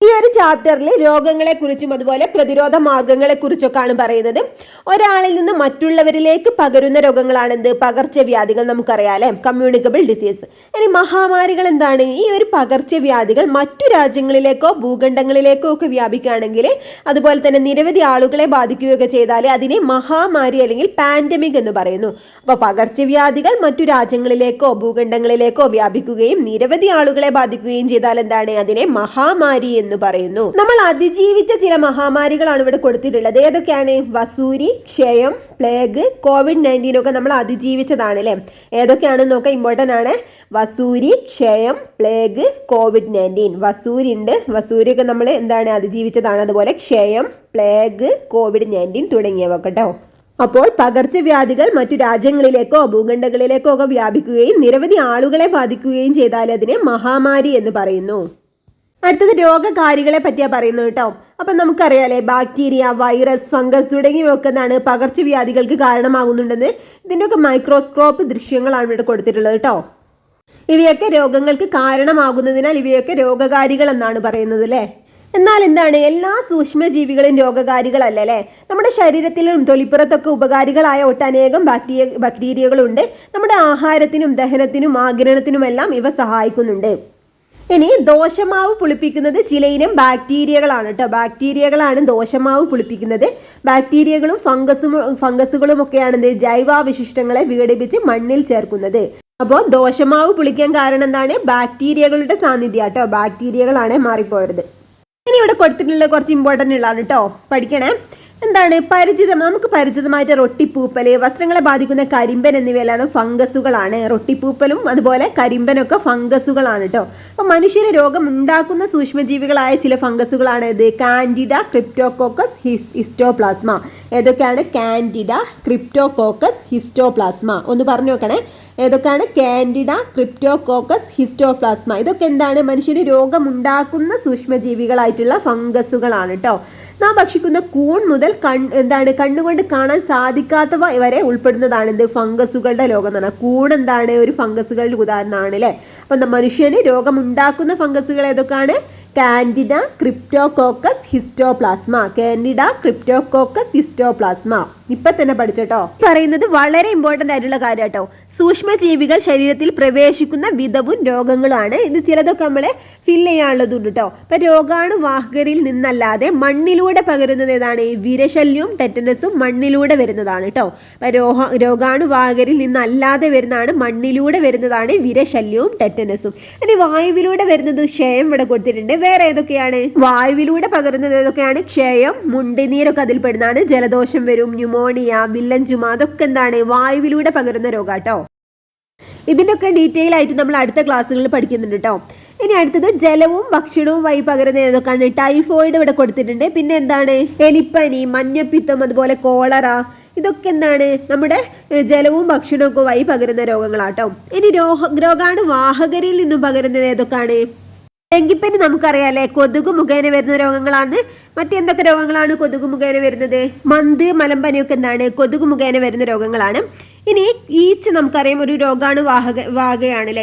ഈ ഒരു ചാപ്റ്ററിൽ രോഗങ്ങളെ കുറിച്ചും അതുപോലെ പ്രതിരോധ മാർഗങ്ങളെ കുറിച്ചൊക്കെയാണ് പറയുന്നത്. ഒരാളിൽ നിന്ന് മറ്റുള്ളവരിലേക്ക് പകരുന്ന രോഗങ്ങളാണ് എന്ത്? പകർച്ചവ്യാധികൾ. നമുക്കറിയാം അല്ലെ, കമ്മ്യൂണിക്കബിൾ ഡിസീസ്. ഇനി മഹാമാരികൾ എന്താണ്? ഈ ഒരു പകർച്ചവ്യാധികൾ മറ്റു രാജ്യങ്ങളിലേക്കോ ഭൂഖണ്ഡങ്ങളിലേക്കോ ഒക്കെ വ്യാപിക്കുകയാണെങ്കിൽ, അതുപോലെ തന്നെ നിരവധി ആളുകളെ ബാധിക്കുകയൊക്കെ ചെയ്താൽ അതിനെ മഹാമാരി അല്ലെങ്കിൽ പാൻഡമിക് എന്ന് പറയുന്നു. അപ്പൊ പകർച്ചവ്യാധികൾ മറ്റു രാജ്യങ്ങളിലേക്കോ ഭൂഖണ്ഡങ്ങളിലേക്കോ വ്യാപിക്കുകയും നിരവധി ആളുകളെ ബാധിക്കുകയും ചെയ്താൽ എന്താണ്? അതിനെ മഹാമാരി എന്ന് പറയുന്നു. നമ്മൾ അതിജീവിച്ച ചില മഹാമാരികളാണ് ഇവിടെ കൊടുത്തിട്ടുള്ളത്. ഏതൊക്കെയാണ്? വസൂരി, ക്ഷയം, പ്ലേഗ്, COVID-19 ഒക്കെ നമ്മൾ അതിജീവിച്ചതാണ് അല്ലെ. ഏതൊക്കെയാണെന്ന് നോക്കാം, ഇമ്പോർട്ടന്റ് ആണ്. വസൂരി, ക്ഷയം, പ്ലേഗ്, COVID-19. വസൂരി ഉണ്ട്, വസൂരിയൊക്കെ നമ്മൾ എന്താണ് അതിജീവിച്ചതാണ്. അതുപോലെ ക്ഷയം, പ്ലേഗ്, COVID-19 തുടങ്ങിയവ കേട്ടോ. അപ്പോൾ പകർച്ചവ്യാധികൾ മറ്റു രാജ്യങ്ങളിലേക്കോ ഭൂഖണ്ഡങ്ങളിലേക്കോ ഒക്കെ വ്യാപിക്കുകയും നിരവധി ആളുകളെ ബാധിക്കുകയും ചെയ്താൽ അതിനെ മഹാമാരി എന്ന് പറയുന്നു. അടുത്തത് രോഗകാരികളെ പറ്റിയാ പറയുന്നത് കേട്ടോ. അപ്പൊ നമുക്കറിയാലേ ബാക്ടീരിയ, വൈറസ്, ഫംഗസ് തുടങ്ങിയവയൊക്കെ എന്താണ് പകർച്ചവ്യാധികൾക്ക് കാരണമാകുന്നുണ്ടെന്ന്. ഇതിൻ്റെയൊക്കെ മൈക്രോസ്കോപ്പ് ദൃശ്യങ്ങളാണ് ഇവിടെ കൊടുത്തിട്ടുള്ളത് കേട്ടോ. ഇവയൊക്കെ രോഗങ്ങൾക്ക് കാരണമാകുന്നതിനാൽ ഇവയൊക്കെ രോഗകാരികൾ എന്നാണ് പറയുന്നത് അല്ലേ. എന്നാൽ എന്താണ് എല്ലാ സൂക്ഷ്മജീവികളും രോഗകാരികളല്ല അല്ലേ. നമ്മുടെ ശരീരത്തിലും തൊലിപ്പുറത്തൊക്കെ ഉപകാരികളായ ഒട്ടനേകം ബാക്ടീരിയകളുണ്ട്. നമ്മുടെ ആഹാരത്തിനും ദഹനത്തിനും ആഗിരണത്തിനുമെല്ലാം ഇവ സഹായിക്കുന്നുണ്ട്. ഇനി ദോശമാവ് പുളിപ്പിക്കുന്നത് ചിലയിനം ബാക്ടീരിയകളാണ് കേട്ടോ. ബാക്ടീരിയകളാണ് ദോശമാവ് പുളിപ്പിക്കുന്നത്. ബാക്ടീരിയകളും ഫംഗസുകളും ഒക്കെയാണ് ജൈവാവശിഷ്ടങ്ങളെ വിഘടിപ്പിച്ച് മണ്ണിൽ ചേർക്കുന്നത്. അപ്പോൾ ദോശമാവ് പുളിക്കാൻ കാരണം എന്താണ്? ബാക്ടീരിയകളുടെ സാന്നിധ്യം കേട്ടോ. ബാക്ടീരിയകളാണ് മാറിപ്പോയത്. ഇനി ഇവിടെ കൊടുത്തിട്ടുള്ള കുറച്ച് ഇമ്പോർട്ടൻ്റ് ഉള്ളതാണ് കേട്ടോ, പഠിക്കണേ. എന്താണ് നമുക്ക് പരിചിതമായിട്ട് റൊട്ടിപ്പൂപ്പല്, വസ്ത്രങ്ങളെ ബാധിക്കുന്ന കരിമ്പൻ എന്നിവയെല്ലാം ഫംഗസുകളാണ്. റൊട്ടിപ്പൂപ്പലും അതുപോലെ കരിമ്പനൊക്കെ ഫംഗസുകളാണ് കേട്ടോ. അപ്പൊ മനുഷ്യന് രോഗം ഉണ്ടാക്കുന്ന സൂക്ഷ്മജീവികളായ ചില ഫംഗസുകളാണ് ഇത് കാൻഡിഡ, ക്രിപ്റ്റോകോക്കസ്, ഹിസ്റ്റോപ്ലാസ്മ. ഏതൊക്കെയാണ്? Candida, Cryptococcus, Histoplasma. ഒന്ന് പറഞ്ഞു നോക്കണേ, ഏതൊക്കെയാണ്? Candida, Cryptococcus, Histoplasma. ഇതൊക്കെ എന്താണ്? മനുഷ്യന് രോഗമുണ്ടാക്കുന്ന സൂക്ഷ്മജീവികളായിട്ടുള്ള ഫംഗസുകളാണ് കേട്ടോ. നാം ഭക്ഷിക്കുന്ന കൂൺ മുതൽ കണ്ണുകൊണ്ട് കാണാൻ സാധിക്കാത്തവ വരെ ഉൾപ്പെടുന്നതാണ് ഇത് ഫംഗസുകളുടെ ലോകം എന്ന് പറഞ്ഞാൽ. കൂൺ എന്താണ്? ഒരു ഫംഗസുകളുടെ ഉദാഹരണമാണ് അല്ലേ. അപ്പൊ മനുഷ്യന് രോഗമുണ്ടാക്കുന്ന ഫംഗസുകൾ ഏതൊക്കെയാണ്? Candida, Cryptococcus, Histoplasma. Candida, Cryptococcus, Histoplasma. ഇപ്പൊ തന്നെ പഠിച്ചോട്ടോ. പറയുന്നത് വളരെ ഇമ്പോർട്ടന്റ് ആയിട്ടുള്ള കാര്യം കേട്ടോ. സൂക്ഷ്മജീവികൾ ശരീരത്തിൽ പ്രവേശിക്കുന്ന വിധവും രോഗങ്ങളുമാണ്. ഇത് ചിലതൊക്കെ നമ്മളെ ഫില്ല് ചെയ്യാനുള്ളതുണ്ട് കേട്ടോ. അപ്പൊ രോഗാണുവാഹകരിൽ നിന്നല്ലാതെ മണ്ണിലൂടെ പകരുന്നത് ഏതാണ്? വിരശല്യവും ടെറ്റനസും മണ്ണിലൂടെ വരുന്നതാണ് കേട്ടോ. അപ്പൊ രോഗാണുവാഹകരിൽ നിന്നല്ലാതെ വരുന്നതാണ്, മണ്ണിലൂടെ വരുന്നതാണ് വിരശല്യവും ടെറ്റനസും. ഇനി വായുവിലൂടെ വരുന്നത് ക്ഷയം ഇവിടെ കൊടുത്തിട്ടുണ്ട്. വേറെ ഏതൊക്കെയാണ്? വായുവിലൂടെ പകരുന്നത് ഏതൊക്കെയാണ്? ക്ഷയം, മുണ്ടിനീരൊക്കെ അതിൽ പെടുന്നതാണ്. ജലദോഷം വരും, ന്യൂമോണിയ, വില്ലൻ ചുമ, അതൊക്കെ എന്താണ്? വായുവിലൂടെ പകരുന്ന രോഗാട്ടോ. ഇതിൻ്റെയൊക്കെ ഡീറ്റെയിൽ ആയിട്ട് നമ്മൾ അടുത്ത ക്ലാസ്സുകളിൽ പഠിക്കുന്നുണ്ട് കേട്ടോ. ഇനി അടുത്തത് ജലവും ഭക്ഷണവും വഴി പകരുന്ന ഏതൊക്കെയാണ്? ടൈഫോയിഡ് ഇവിടെ കൊടുത്തിട്ടുണ്ട്. പിന്നെ എന്താണ്? എലിപ്പനി, മഞ്ഞപ്പിത്തം, അതുപോലെ കോളറ, ഇതൊക്കെ എന്താണ്? നമ്മുടെ ജലവും ഭക്ഷണവും വഴി പകരുന്ന രോഗങ്ങളാട്ടോ. ഇനി രോഗാണുവാഹകരിൽ നിന്നും പകരുന്നത് ഏതൊക്കെയാണ്? ഡെങ്കിപ്പനി നമുക്കറിയാം അല്ലെ, കൊതുക് മുഖേന വരുന്ന രോഗങ്ങളാണ്. മറ്റെന്തൊക്കെ രോഗങ്ങളാണ് കൊതുക് മുഖേന വരുന്നത്? മന്ത്, മലമ്പനിയൊക്കെ എന്താണ്? കൊതുക് മുഖേന വരുന്ന രോഗങ്ങളാണ്. ഇനി ഈച്ച നമുക്കറിയാം ഒരു രോഗാണുവാഹകയാണല്ലേ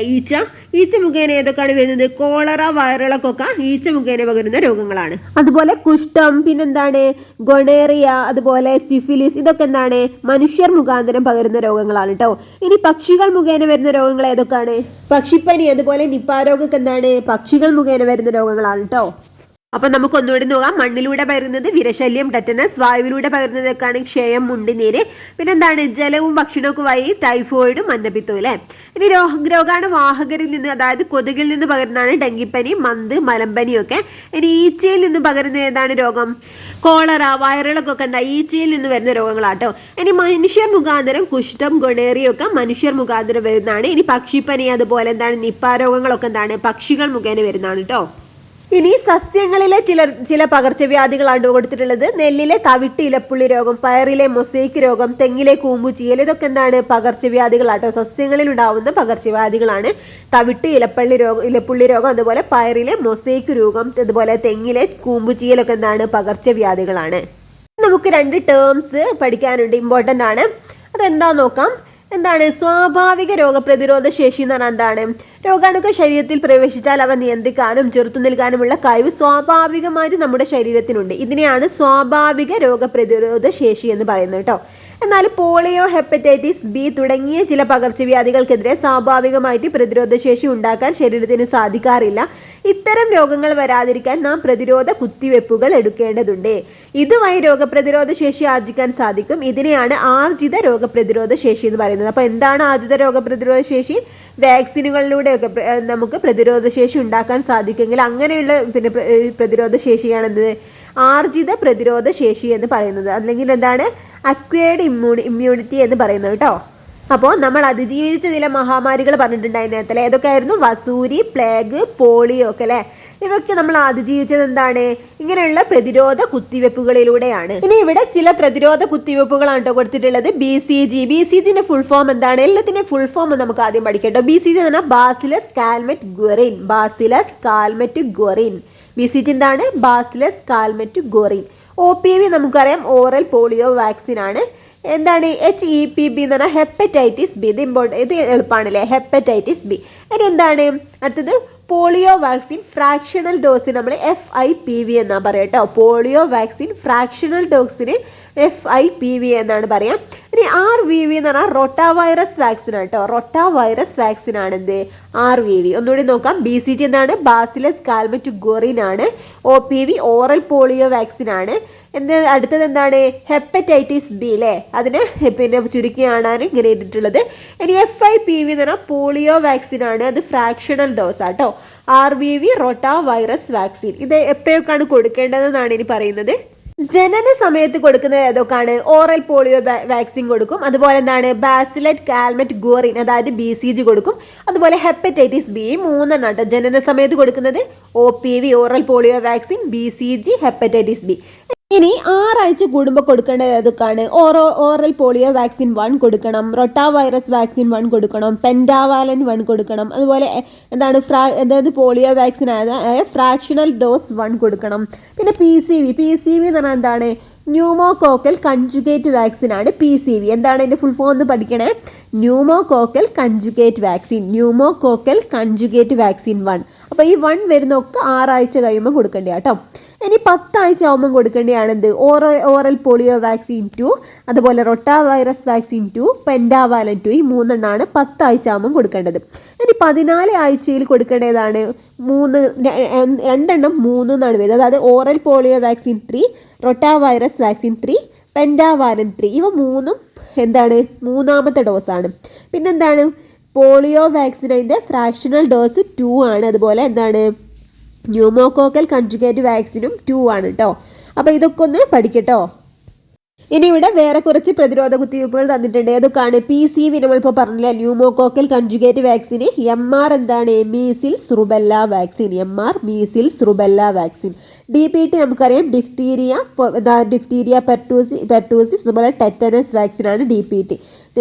ഈച്ച മുഖേന ഏതൊക്കെയാണ് വരുന്നത്? കോളറ, വയറിളക്കൊക്കെ ഈച്ച മുഖേന പകരുന്ന രോഗങ്ങളാണ്. അതുപോലെ കുഷ്ഠം, പിന്നെന്താണ്? ഗൊണേറിയ, അതുപോലെ സിഫിലിസ്, ഇതൊക്കെ എന്താണ്? മനുഷ്യർ മുഖാന്തരം പകരുന്ന രോഗങ്ങളാണ് കേട്ടോ. ഇനി പക്ഷികൾ മുഖേന വരുന്ന രോഗങ്ങൾ ഏതൊക്കെയാണ്? പക്ഷിപ്പനി, അതുപോലെ നിപ്പ രോഗമൊക്കെ എന്താണ്? പക്ഷികൾ മുഖേന വരുന്ന രോഗങ്ങളാണ് കേട്ടോ. അപ്പൊ നമുക്ക് ഒന്നുകൂടി നോക്കാം. മണ്ണിലൂടെ പകരുന്നത് വിരശല്യം, ടെറ്റനസ്. വായുവിലൂടെ പകരുന്നതൊക്കെയാണ് ക്ഷയം, മുണ്ടിനീര്. പിന്നെ എന്താണ്? ജലവും ഭക്ഷണവും വഴി ടൈഫോയിഡും മഞ്ഞപ്പിത്തവും അല്ലെ. ഇനി രോഗാണുവാഹകരിൽ നിന്ന്, അതായത് കൊതുകിൽ നിന്ന് പകരുന്നതാണ് ഡെങ്കിപ്പനി, മന്ത്, മലമ്പനിയൊക്കെ. ഇനി ഈച്ചയിൽ നിന്ന് പകരുന്ന ഏതാണ് രോഗം? കോളറ, വയറിളക്കൊക്കെ എന്താ? ഈച്ചയിൽ നിന്ന് വരുന്ന രോഗങ്ങളാട്ടോ. ഇനി മനുഷ്യർ മുഖാന്തരം കുഷ്ഠം, ഗൊണേറിയൊക്കെ മനുഷ്യർ മുഖാന്തരം വരുന്നതാണ്. ഇനി പക്ഷിപ്പനി, അതുപോലെ എന്താണ്? നിപ്പ രോഗങ്ങളൊക്കെ എന്താണ്? പക്ഷികൾ മുഖേന വരുന്നതാണ് കേട്ടോ. ഇനി സസ്യങ്ങളിലെ ചില പകർച്ചവ്യാധികളാണ് കൊടുത്തിട്ടുള്ളത്. നെല്ലിലെ തവിട്ട് ഇലപ്പുള്ളി രോഗം, പയറിലെ മൊസൈക്ക് രോഗം, തെങ്ങിലെ കൂമ്പുചീയൽ, ഇതൊക്കെ എന്താണ്? പകർച്ചവ്യാധികളാട്ടോ. സസ്യങ്ങളിൽ ഉണ്ടാവുന്ന പകർച്ചവ്യാധികളാണ്. തവിട്ട് ഇലപ്പുള്ളി രോഗം, അതുപോലെ പയറിലെ മൊസൈക്ക് രോഗം, അതുപോലെ തെങ്ങിലെ കൂമ്പുചീയലൊക്കെ എന്താണ്? പകർച്ചവ്യാധികളാണ്. നമുക്ക് 2 ടേംസ് പഠിക്കാനുണ്ട്, ഇമ്പോർട്ടൻ്റ് ആണ്. അതെന്താ നോക്കാം. എന്താണ്? സ്വാഭാവിക രോഗപ്രതിരോധ ശേഷി എന്ന് പറഞ്ഞാൽ എന്താണ്? രോഗാണുക്കൾ ശരീരത്തിൽ പ്രവേശിച്ചാൽ അവ നിയന്ത്രിക്കാനും ചെറുത്തു നിൽക്കാനുമുള്ള കഴിവ് സ്വാഭാവികമായിട്ട് നമ്മുടെ ശരീരത്തിനുണ്ട്. ഇതിനെയാണ് സ്വാഭാവിക രോഗപ്രതിരോധ ശേഷി എന്ന് പറയുന്നത് കേട്ടോ. എന്നാൽ പോളിയോ, ഹെപ്പറ്റൈറ്റിസ് ബി തുടങ്ങിയ ചില പകർച്ചവ്യാധികൾക്കെതിരെ സ്വാഭാവികമായിട്ട് പ്രതിരോധശേഷി ഉണ്ടാക്കാൻ ശരീരത്തിന് സാധിക്കാറില്ല. ഇത്തരം രോഗങ്ങൾ വരാതിരിക്കാൻ നാം പ്രതിരോധ കുത്തിവെപ്പുകൾ എടുക്കേണ്ടതുണ്ട്. ഇതുവഴി രോഗപ്രതിരോധ ശേഷി ആർജിക്കാൻ സാധിക്കും. ഇതിനെയാണ് ആർജിത രോഗപ്രതിരോധ ശേഷി എന്ന് പറയുന്നത്. അപ്പോൾ എന്താണ് ആർജിത രോഗപ്രതിരോധ ശേഷി? വാക്സിനുകളിലൂടെയൊക്കെ നമുക്ക് പ്രതിരോധ ശേഷി ഉണ്ടാക്കാൻ സാധിക്കുമെങ്കിൽ അങ്ങനെയുള്ള പ്രതിരോധ ശേഷിയാണെന്ത്? ആർജിത പ്രതിരോധ ശേഷി എന്ന് പറയുന്നത്. അല്ലെങ്കിൽ എന്താണ്? അക്വയർഡ് ഇമ്മ്യൂണിറ്റി എന്ന് പറയുന്നത് കേട്ടോ. അപ്പോൾ നമ്മൾ അതിജീവിച്ച ചില മഹാമാരികൾ പറഞ്ഞിട്ടുണ്ടായി നേരത്തെ. ഏതൊക്കെയായിരുന്നു? വസൂരി, പ്ലേഗ്, പോളിയോ ഒക്കെ അല്ലേ. ഇവയൊക്കെ നമ്മൾ അതിജീവിച്ചത് എന്താണ്? ഇങ്ങനെയുള്ള പ്രതിരോധ കുത്തിവെപ്പുകളിലൂടെയാണ്. ഇനി ഇവിടെ ചില പ്രതിരോധ കുത്തിവെപ്പുകളാണ് കേട്ടോ കൊടുത്തിട്ടുള്ളത്. BCG ഫുൾ ഫോം എന്താണ്? എല്ലാത്തിന്റെ ഫുൾ ഫോം നമുക്ക് ആദ്യം പഠിക്കട്ടോ. BCG എന്ന് പറഞ്ഞാൽ bacillus Calmette Guerin. Bacillus Calmette Guerin. BCG എന്താണ്? Bacillus Calmette Guerin. OPV നമുക്കറിയാം, ഓറൽ പോളിയോ വാക്സിൻ ആണ്. എന്താണ്? HEPB എന്ന് പറഞ്ഞാൽ ഹെപ്പറ്റൈറ്റിസ് ബി. ഇത് എളുപ്പമാണല്ലേ, ഹെപ്പറ്റൈറ്റിസ് ബി. ഇനി എന്താണ് അടുത്തത്? പോളിയോ വാക്സിൻ ഫ്രാക്ഷണൽ ഡോസിന് നമ്മൾ FIPV എന്നാണ് പറയാം കേട്ടോ. പോളിയോ വാക്സിൻ ഫ്രാക്ഷണൽ ഡോസിന് FIPV എന്നാണ് പറയാം. ഇനി RVV എന്ന് പറഞ്ഞാൽ റൊട്ടാ വൈറസ് വാക്സിൻ ആണ് കേട്ടോ. റൊട്ടാ വൈറസ് വാക്സിൻ ആണ് എന്ത്? RVV. ഒന്നുകൂടി നോക്കാം. BCG എന്താണ്? ബാസിലസ് കാൽമെറ്റ് ഗുവറിൻ ആണ്. OPV ഓറൽ പോളിയോ വാക്സിൻ ആണ്. അടുത്തത് എന്താണ്? ഹെപ്പറ്റൈറ്റിസ് ബി അല്ലേ. അതിന് ചുരുക്കിയാണ് ഇങ്ങനെ ചെയ്തിട്ടുള്ളത്. ഇനി FIPV എന്ന് പറഞ്ഞാൽ പോളിയോ വാക്സിൻ ആണ്. അത് ഫ്രാക്ഷണൽ ഡോസ് ആട്ടോ. RVV rota virus vaccine. ഇത് എപ്പോഴൊക്കെയാണ് കൊടുക്കേണ്ടതെന്നാണ് ഇനി പറയുന്നത്. ജനന സമയത്ത് കൊടുക്കുന്നത് ഏതൊക്കെയാണ്? ഓറൽ പോളിയോ വാക്സിൻ കൊടുക്കും, അതുപോലെ എന്താണ് ബാസിലറ്റ് കാൽമറ്റ് ഗോറിൻ അതായത് BCG കൊടുക്കും, അതുപോലെ ഹെപ്പറ്റൈറ്റിസ് ബി. 3 കേട്ടോ ജനന സമയത്ത് കൊടുക്കുന്നത്. OPV oral polio vaccine, BCG, hepatitis B. ഇനി 6 ആഴ്ച കൂടുമ്പോൾ കൊടുക്കേണ്ടത് ഏതൊക്കെയാണ്? ഓറൽ പോളിയോ വാക്സിൻ 1 കൊടുക്കണം, റൊട്ടാ വൈറസ് വാക്സിൻ 1 കൊടുക്കണം, പെൻഡാവാലൻ 1 കൊടുക്കണം, അതുപോലെ എന്താണ് അതായത് പോളിയോ വാക്സിൻ ആയ ഫ്രാക്ഷണൽ ഡോസ് 1 കൊടുക്കണം. പിന്നെ PCV എന്ന് പറഞ്ഞാൽ എന്താണ്? ന്യൂമോകോക്കൽ കൺജുഗേറ്റ് വാക്സിൻ ആണ് PCV. എന്താണ് അതിൻ്റെ ഫുൾ ഫോം എന്ന് പഠിക്കണേ? Pneumococcal conjugate vaccine 1. അപ്പോൾ ഈ 1 വരുന്നൊക്കെ 6 ആഴ്ച കഴിയുമ്പോൾ കൊടുക്കേണ്ട കേട്ടോ. ഇനി 10 ആഴ്ച ആകുമ്പോൾ കൊടുക്കേണ്ടതാണ് എന്ത്? ഓറൽ പോളിയോ വാക്സിൻ 2, അതുപോലെ റൊട്ടാ വൈറസ് വാക്സിൻ 2, പെൻഡാവാലൻ 2. ഈ 3 എണ്ണമാണ് 10 ആഴ്ച ആകുമ്പോൾ കൊടുക്കേണ്ടത്. ഇനി 14 ആഴ്ചയിൽ കൊടുക്കേണ്ടതാണ് 2 എണ്ണം 3 എന്നാണ് വരുന്നത്. അതായത് oral polio vaccine 3, rota virus vaccine 3, pentavalent 3. ഇവ 3ഉം എന്താണ്? 3ാമത്തെ ഡോസാണ്. പിന്നെന്താണ്? പോളിയോ വാക്സിൻ്റെ ഫ്രാക്ഷണൽ ഡോസ് 2 ആണ്. അതുപോലെ എന്താണ്? ന്യൂമോകോക്കൽ കൺജുഗേറ്റ് വാക്സിനും 2 ആണ് കേട്ടോ. അപ്പോൾ ഇതൊക്കെ ഒന്ന് പഠിക്കട്ടോ. ഇനി ഇവിടെ വേറെ കുറച്ച് പ്രതിരോധ കുത്തിവയ്പ്പുകൾ തന്നിട്ടുണ്ട്. ഏതൊക്കെയാണ്? PCV നമ്മളിപ്പോൾ പറഞ്ഞില്ല, ന്യൂമോകോക്കൽ കൺജുഗേറ്റ് വാക്സിന്. MR എന്താണ്? Measles rubella vaccine. DPT നമുക്കറിയാം, ഡിഫ്തീരിയ പെർട്ടൂസിസ്, അതുപോലെ ടെറ്റനസ് വാക്സിനാണ് DPT.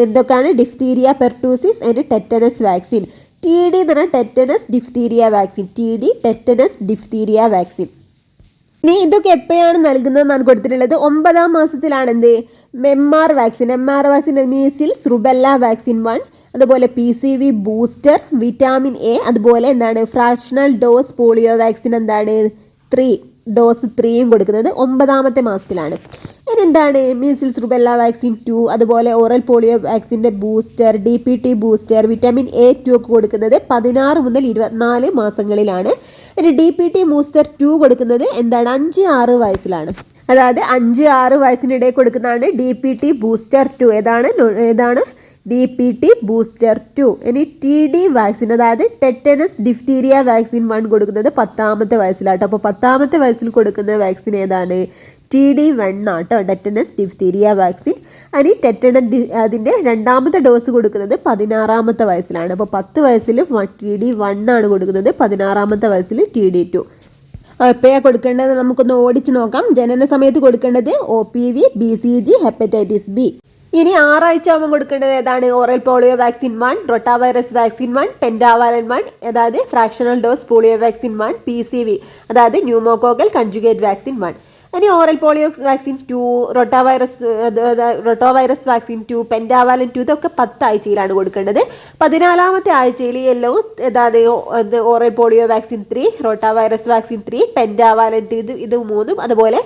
എന്തൊക്കെയാണ്? Diphtheria pertussis and tetanus vaccine. TD എന്ന് പറഞ്ഞാൽ ടെറ്റനസ് ഡിഫ്തീരിയ വാക്സിൻ. ഇനി ഇതൊക്കെ എപ്പോഴാണ് നൽകുന്നതെന്നാണ് കൊടുത്തിട്ടുള്ളത്. 9ാം മാസത്തിലാണ് എന്ത്? MR vaccine measles rubella vaccine 1, അതുപോലെ PCV ബൂസ്റ്റർ, വിറ്റാമിൻ A, അതുപോലെ എന്താണ് ഫ്രാക്ഷണൽ ഡോസ് പോളിയോ വാക്സിൻ എന്താണ്? 3 ഡോസ് 3യും കൊടുക്കുന്നത് 9ാമത്തെ മാസത്തിലാണ്. ഇനി എന്താണ്? മീസിൽസ് റുബെല്ല വാക്സിൻ 2, അതുപോലെ ഓറൽ പോളിയോ വാക്സിൻ്റെ booster, DPT booster, vitamin A2 ഒക്കെ കൊടുക്കുന്നത് 16 മുതൽ 24 മാസങ്ങളിലാണ്. ഇനി DPT ബൂസ്റ്റർ 2 കൊടുക്കുന്നത് എന്താണ്? 5-6 വയസ്സിലാണ്. അതായത് 5-6 വയസ്സിനിടയിൽ കൊടുക്കുന്നതാണ് DPT ബൂസ്റ്റർ 2. ഏതാണ്? DPT booster 2. ഇനി TD വാക്സിൻ അതായത് ടെറ്റനസ് ഡിഫ്തീരിയ വാക്സിൻ 1 കൊടുക്കുന്നത് 10ാമത്തെ വയസ്സിലാട്ടോ. അപ്പോൾ 10ാമത്തെ വയസ്സിൽ കൊടുക്കുന്ന വാക്സിൻ ഏതാണ്? TD1 ആട്ടോ, ടെറ്റനസ് ഡിഫ്തീരിയ വാക്സിൻ. ഇനി അതിൻ്റെ 2ാമത്തെ ഡോസ് കൊടുക്കുന്നത് 16ാമത്തെ വയസ്സിലാണ്. അപ്പോൾ 10 വയസ്സിൽ TD1 ആണ് കൊടുക്കുന്നത്, 16ാമത്തെ വയസ്സിൽ TD2. എപ്പോഴാണ് കൊടുക്കേണ്ടത് നമുക്കൊന്ന് ഓടിച്ച് നോക്കാം. ജനന സമയത്ത് കൊടുക്കേണ്ടത് OPV, BCG, ഹെപ്പറ്റൈറ്റിസ് ബി. ഇനി 6 ആഴ്ച ആകുമ്പോൾ കൊടുക്കേണ്ടത് ഏതാണ്? Oral polio vaccine 1, rota virus vaccine 1, pentavalent 1 അതായത് fractional dose polio vaccine 1, PCV അതായത് ന്യൂമോകോക്കൽ കൺജുഗേറ്റ് വാക്സിൻ 1. ഇനി oral polio vaccine 2, rota virus vaccine 2, pentavalent 2 ഇതൊക്കെ 10 ആഴ്ചയിലാണ് കൊടുക്കേണ്ടത്. 14ാമത്തെ ആഴ്ചയിൽ അതായത് oral polio vaccine 3, rota virus vaccine 3, pentavalent 3 ഇത് 3ഉം, അതുപോലെ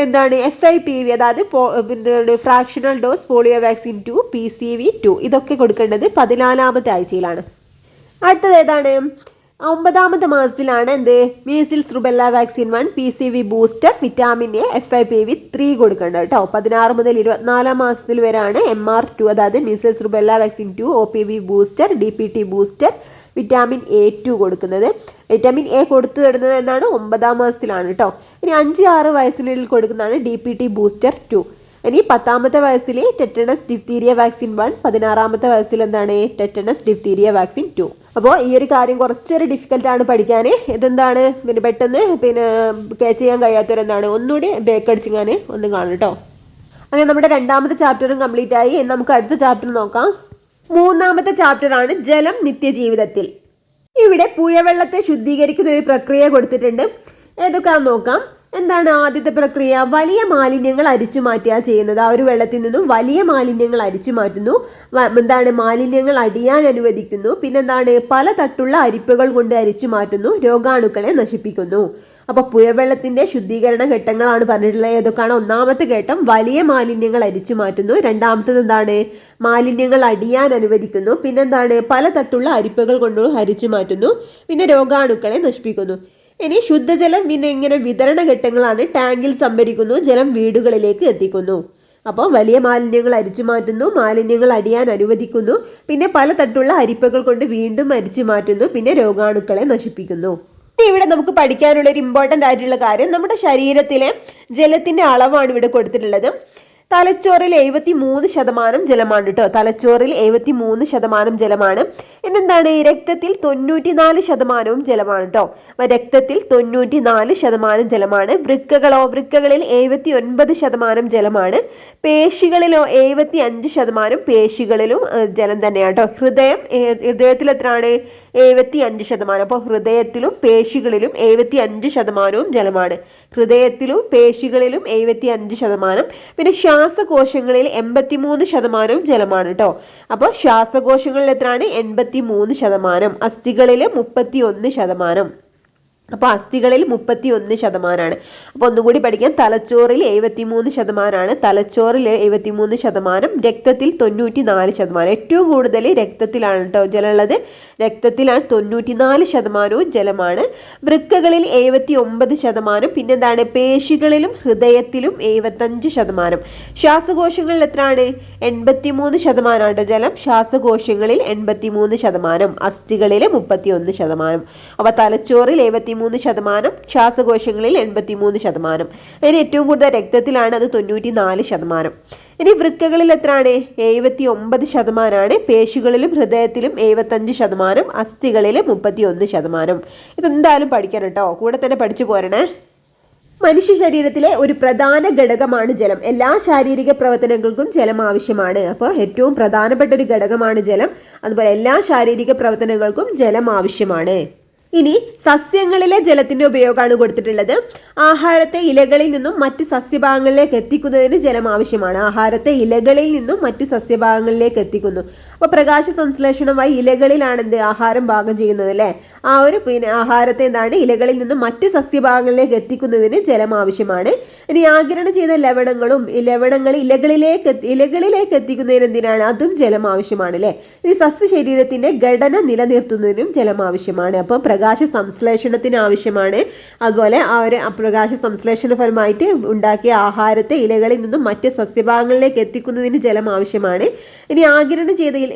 എന്താണ് FIPV അതായത് fractional dose polio vaccine 2, PCV 2 ഇതൊക്കെ കൊടുക്കേണ്ടത് 14ാമത്തെ ആഴ്ചയിലാണ്. അടുത്തത് ഏതാണ്? 9ാമത്തെ മാസത്തിലാണ് എന്ത്? Measles rubella vaccine 1, PCV booster, vitamin A, FIPV 3 കൊടുക്കേണ്ടത് കേട്ടോ. 16 മുതൽ 24 മാസത്തിൽ വരെയാണ് MR2 അതായത് measles rubella vaccine 2, OPV booster, DPT booster, vitamin A2 കൊടുക്കുന്നത്. വിറ്റാമിൻ A കൊടുത്തു തരുന്നത് എന്നാണ്? 9ാം മാസത്തിലാണ് കേട്ടോ. ഇനി 5-6 വയസ്സിനുള്ളിൽ കൊടുക്കുന്നതാണ് DPT ബൂസ്റ്റർ 2. ഇനി 10ാമത്തെ വയസ്സിൽ ടെറ്റനസ് ഡിഫ്തീരിയ വാക്സിൻ 1, 16ാമത്തെ വയസ്സിൽ എന്താണ്? Tetanus diphtheria vaccine 2. അപ്പോൾ ഈ ഒരു കാര്യം കുറച്ചൊരു ഡിഫിക്കൽട്ടാണ് പഠിക്കാൻ. ഇതെന്താണ് പെട്ടെന്ന് ക്യാച്ച് ചെയ്യാൻ കഴിയാത്തവരെന്താണ് ഒന്നുകൂടി ബേക്ക് അടിച്ചിങ്ങനെ ഒന്നും കാണും കേട്ടോ. അങ്ങനെ നമ്മുടെ 2ാമത്തെ ചാപ്റ്ററും കംപ്ലീറ്റ് ആയി. നമുക്ക് അടുത്ത ചാപ്റ്റർ നോക്കാം. 3ാമത്തെ ചാപ്റ്ററാണ് ജലം നിത്യജീവിതത്തിൽ. ഇവിടെ പുഴവെള്ളത്തെ ശുദ്ധീകരിക്കുന്ന ഒരു പ്രക്രിയ കൊടുത്തിട്ടുണ്ട്. ഏതൊക്കെയാണെന്ന് നോക്കാം. എന്താണ് ആദ്യത്തെ പ്രക്രിയ? വലിയ മാലിന്യങ്ങൾ അരിച്ചു മാറ്റുക ചെയ്യുന്നത്. ആ ഒരു വെള്ളത്തിൽ നിന്നും വലിയ മാലിന്യങ്ങൾ അരിച്ചു മാറ്റുന്നു. എന്താണ്? മാലിന്യങ്ങൾ അടിയാൻ അനുവദിക്കുന്നു. പിന്നെന്താണ്? പല തട്ടുള്ള അരിപ്പകൾ കൊണ്ട് അരിച്ചു മാറ്റുന്നു. രോഗാണുക്കളെ നശിപ്പിക്കുന്നു. അപ്പോൾ പുഴവെള്ളത്തിന്റെ ശുദ്ധീകരണ ഘട്ടങ്ങളാണ് പറഞ്ഞിട്ടുള്ളത്. ഏതൊക്കെയാണ്? 1ാമത്തെ ഘട്ടം വലിയ മാലിന്യങ്ങൾ അരിച്ചു മാറ്റുന്നു. 2ാമത്തത് എന്താണ്? മാലിന്യങ്ങൾ അടിയാൻ അനുവദിക്കുന്നു. പിന്നെന്താണ്? പല തട്ടുള്ള അരിപ്പകൾ കൊണ്ട് അരിച്ചു മാറ്റുന്നു. പിന്നെ രോഗാണുക്കളെ നശിപ്പിക്കുന്നു. ഇനി ശുദ്ധജലം പിന്നെ ഇങ്ങനെ വിതരണ ഘട്ടങ്ങളാണ്. ടാങ്കിൽ സംഭരിക്കുന്നു, ജലം വീടുകളിലേക്ക് എത്തിക്കുന്നു. അപ്പോൾ വലിയ മാലിന്യങ്ങൾ അരിച്ചു മാറ്റുന്നു, മാലിന്യങ്ങൾ അടിയാൻ അനുവദിക്കുന്നു, പിന്നെ പല തട്ടുള്ള അരിപ്പകൾ കൊണ്ട് വീണ്ടും അരിച്ചു മാറ്റുന്നു, പിന്നെ രോഗാണുക്കളെ നശിപ്പിക്കുന്നു. ഇവിടെ നമുക്ക് പഠിക്കാനുള്ള ഒരു ഇമ്പോർട്ടൻ്റ് ആയിട്ടുള്ള കാര്യം, നമ്മുടെ ശരീരത്തിലെ ജലത്തിന്റെ അളവാണ് ഇവിടെ കൊടുത്തിട്ടുള്ളത്. തലച്ചോറിൽ 73% ജലമാണ് കേട്ടോ. തലച്ചോറിൽ 73% ജലമാണ്. പിന്നെന്താണ്, രക്തത്തിൽ 94% ജലമാണ് കേട്ടോ. രക്തത്തിൽ 94% ജലമാണ്. വൃക്കകളിൽ 79% ജലമാണ്. പേശികളിലോ 75% പേശികളിലും ജലം തന്നെയാണ് കേട്ടോ. ഹൃദയത്തിൽ എത്രയാണ്? 75%. അപ്പോൾ ഹൃദയത്തിലും പേശികളിലും 75% ജലമാണ്. ഹൃദയത്തിലും പേശികളിലും 75%. പിന്നെ ശ്വാസകോശങ്ങളിൽ 83% ജലമാണ് കേട്ടോ. അപ്പോൾ ശ്വാസകോശങ്ങളിൽ എത്രയാണ്? 83%. അസ്ഥികളിൽ 31%. അപ്പോൾ അസ്ഥികളിൽ 31%. അപ്പോൾ ഒന്നുകൂടി പഠിക്കാം. തലച്ചോറിൽ 73%, തലച്ചോറിൽ 73%, രക്തത്തിൽ 94%. ഏറ്റവും കൂടുതൽ രക്തത്തിലാണ് കേട്ടോ ജലമുള്ളത്. രക്തത്തിലാണ് 94% ജലമാണ്. വൃക്കകളിൽ 79%. പിന്നെന്താണ്, പേശികളിലും ഹൃദയത്തിലും 75%. ശ്വാസകോശങ്ങളിൽ എത്രയാണ്? 83% കേട്ടോ ജലം. ശ്വാസകോശങ്ങളിൽ 83%, അസ്ഥികളിൽ 31%. അപ്പോൾ തലച്ചോറിൽ 73%, ശ്വാസകോശങ്ങളിൽ 83%. അതിന് ഏറ്റവും കൂടുതൽ രക്തത്തിലാണ്, അത് 94%. ഇനി വൃക്കകളിൽ എത്രയാണ്? 79%. പേശികളിലും ഹൃദയത്തിലും 75%, അസ്ഥികളിൽ 31%. ഇതെന്തായാലും പഠിക്കണം കേട്ടോ, കൂടെ തന്നെ പഠിച്ചു പോരണേ. മനുഷ്യ ശരീരത്തിലെ ഒരു പ്രധാന ഘടകമാണ് ജലം. എല്ലാ ശാരീരിക പ്രവർത്തനങ്ങൾക്കും ജലം ആവശ്യമാണ്. അപ്പോൾ ഏറ്റവും പ്രധാനപ്പെട്ട ഒരു ഘടകമാണ് ജലം. അതുപോലെ എല്ലാ ശാരീരിക പ്രവർത്തനങ്ങൾക്കും ജലം ആവശ്യമാണ്. ഇനി സസ്യങ്ങളിലെ ജലത്തിന്റെ ഉപയോഗമാണ് കൊടുത്തിട്ടുള്ളത്. ആഹാരത്തെ ഇലകളിൽ നിന്നും മറ്റ് സസ്യഭാഗങ്ങളിലേക്ക് എത്തിക്കുന്നതിന് ജലം ആവശ്യമാണ്. ആഹാരത്തെ ഇലകളിൽ നിന്നും മറ്റ് സസ്യഭാഗങ്ങളിലേക്ക് എത്തിക്കുന്നു. അപ്പോൾ പ്രകാശ സംശ്ലേഷണമായി ഇലകളിലാണ് ആഹാരം പാകം ചെയ്യുന്നത് അല്ലേ. ആ ഒരു ആഹാരത്തെ ഇലകളിൽ നിന്നും മറ്റ് സസ്യഭാഗങ്ങളിലേക്ക് എത്തിക്കുന്നതിന് ജലം ആവശ്യമാണ്. ഇനി ആഗിരണം ചെയ്ത ലവണങ്ങൾ ഇലകളിലേക്ക് എത്തിക്കുന്നതിന് എന്തിനാണ്? അതും ജലം ആവശ്യമാണ് അല്ലേ. ഈ സസ്യ ശരീരത്തിന്റെ ഘടന നിലനിർത്തുന്നതിനും ജലം ആവശ്യമാണ്. അപ്പോൾ പ്രകാശ സംശ്ലേഷണത്തിന് ആവശ്യമാണ്. അതുപോലെ ആ ഒരു പ്രകാശ സംശ്ലേഷണ ഫലമായിട്ട് ഉണ്ടാക്കിയ ആഹാരത്തെ ഇലകളിൽ നിന്നും മറ്റ് സസ്യഭാഗങ്ങളിലേക്ക് എത്തിക്കുന്നതിന് ജലം ആവശ്യമാണ്.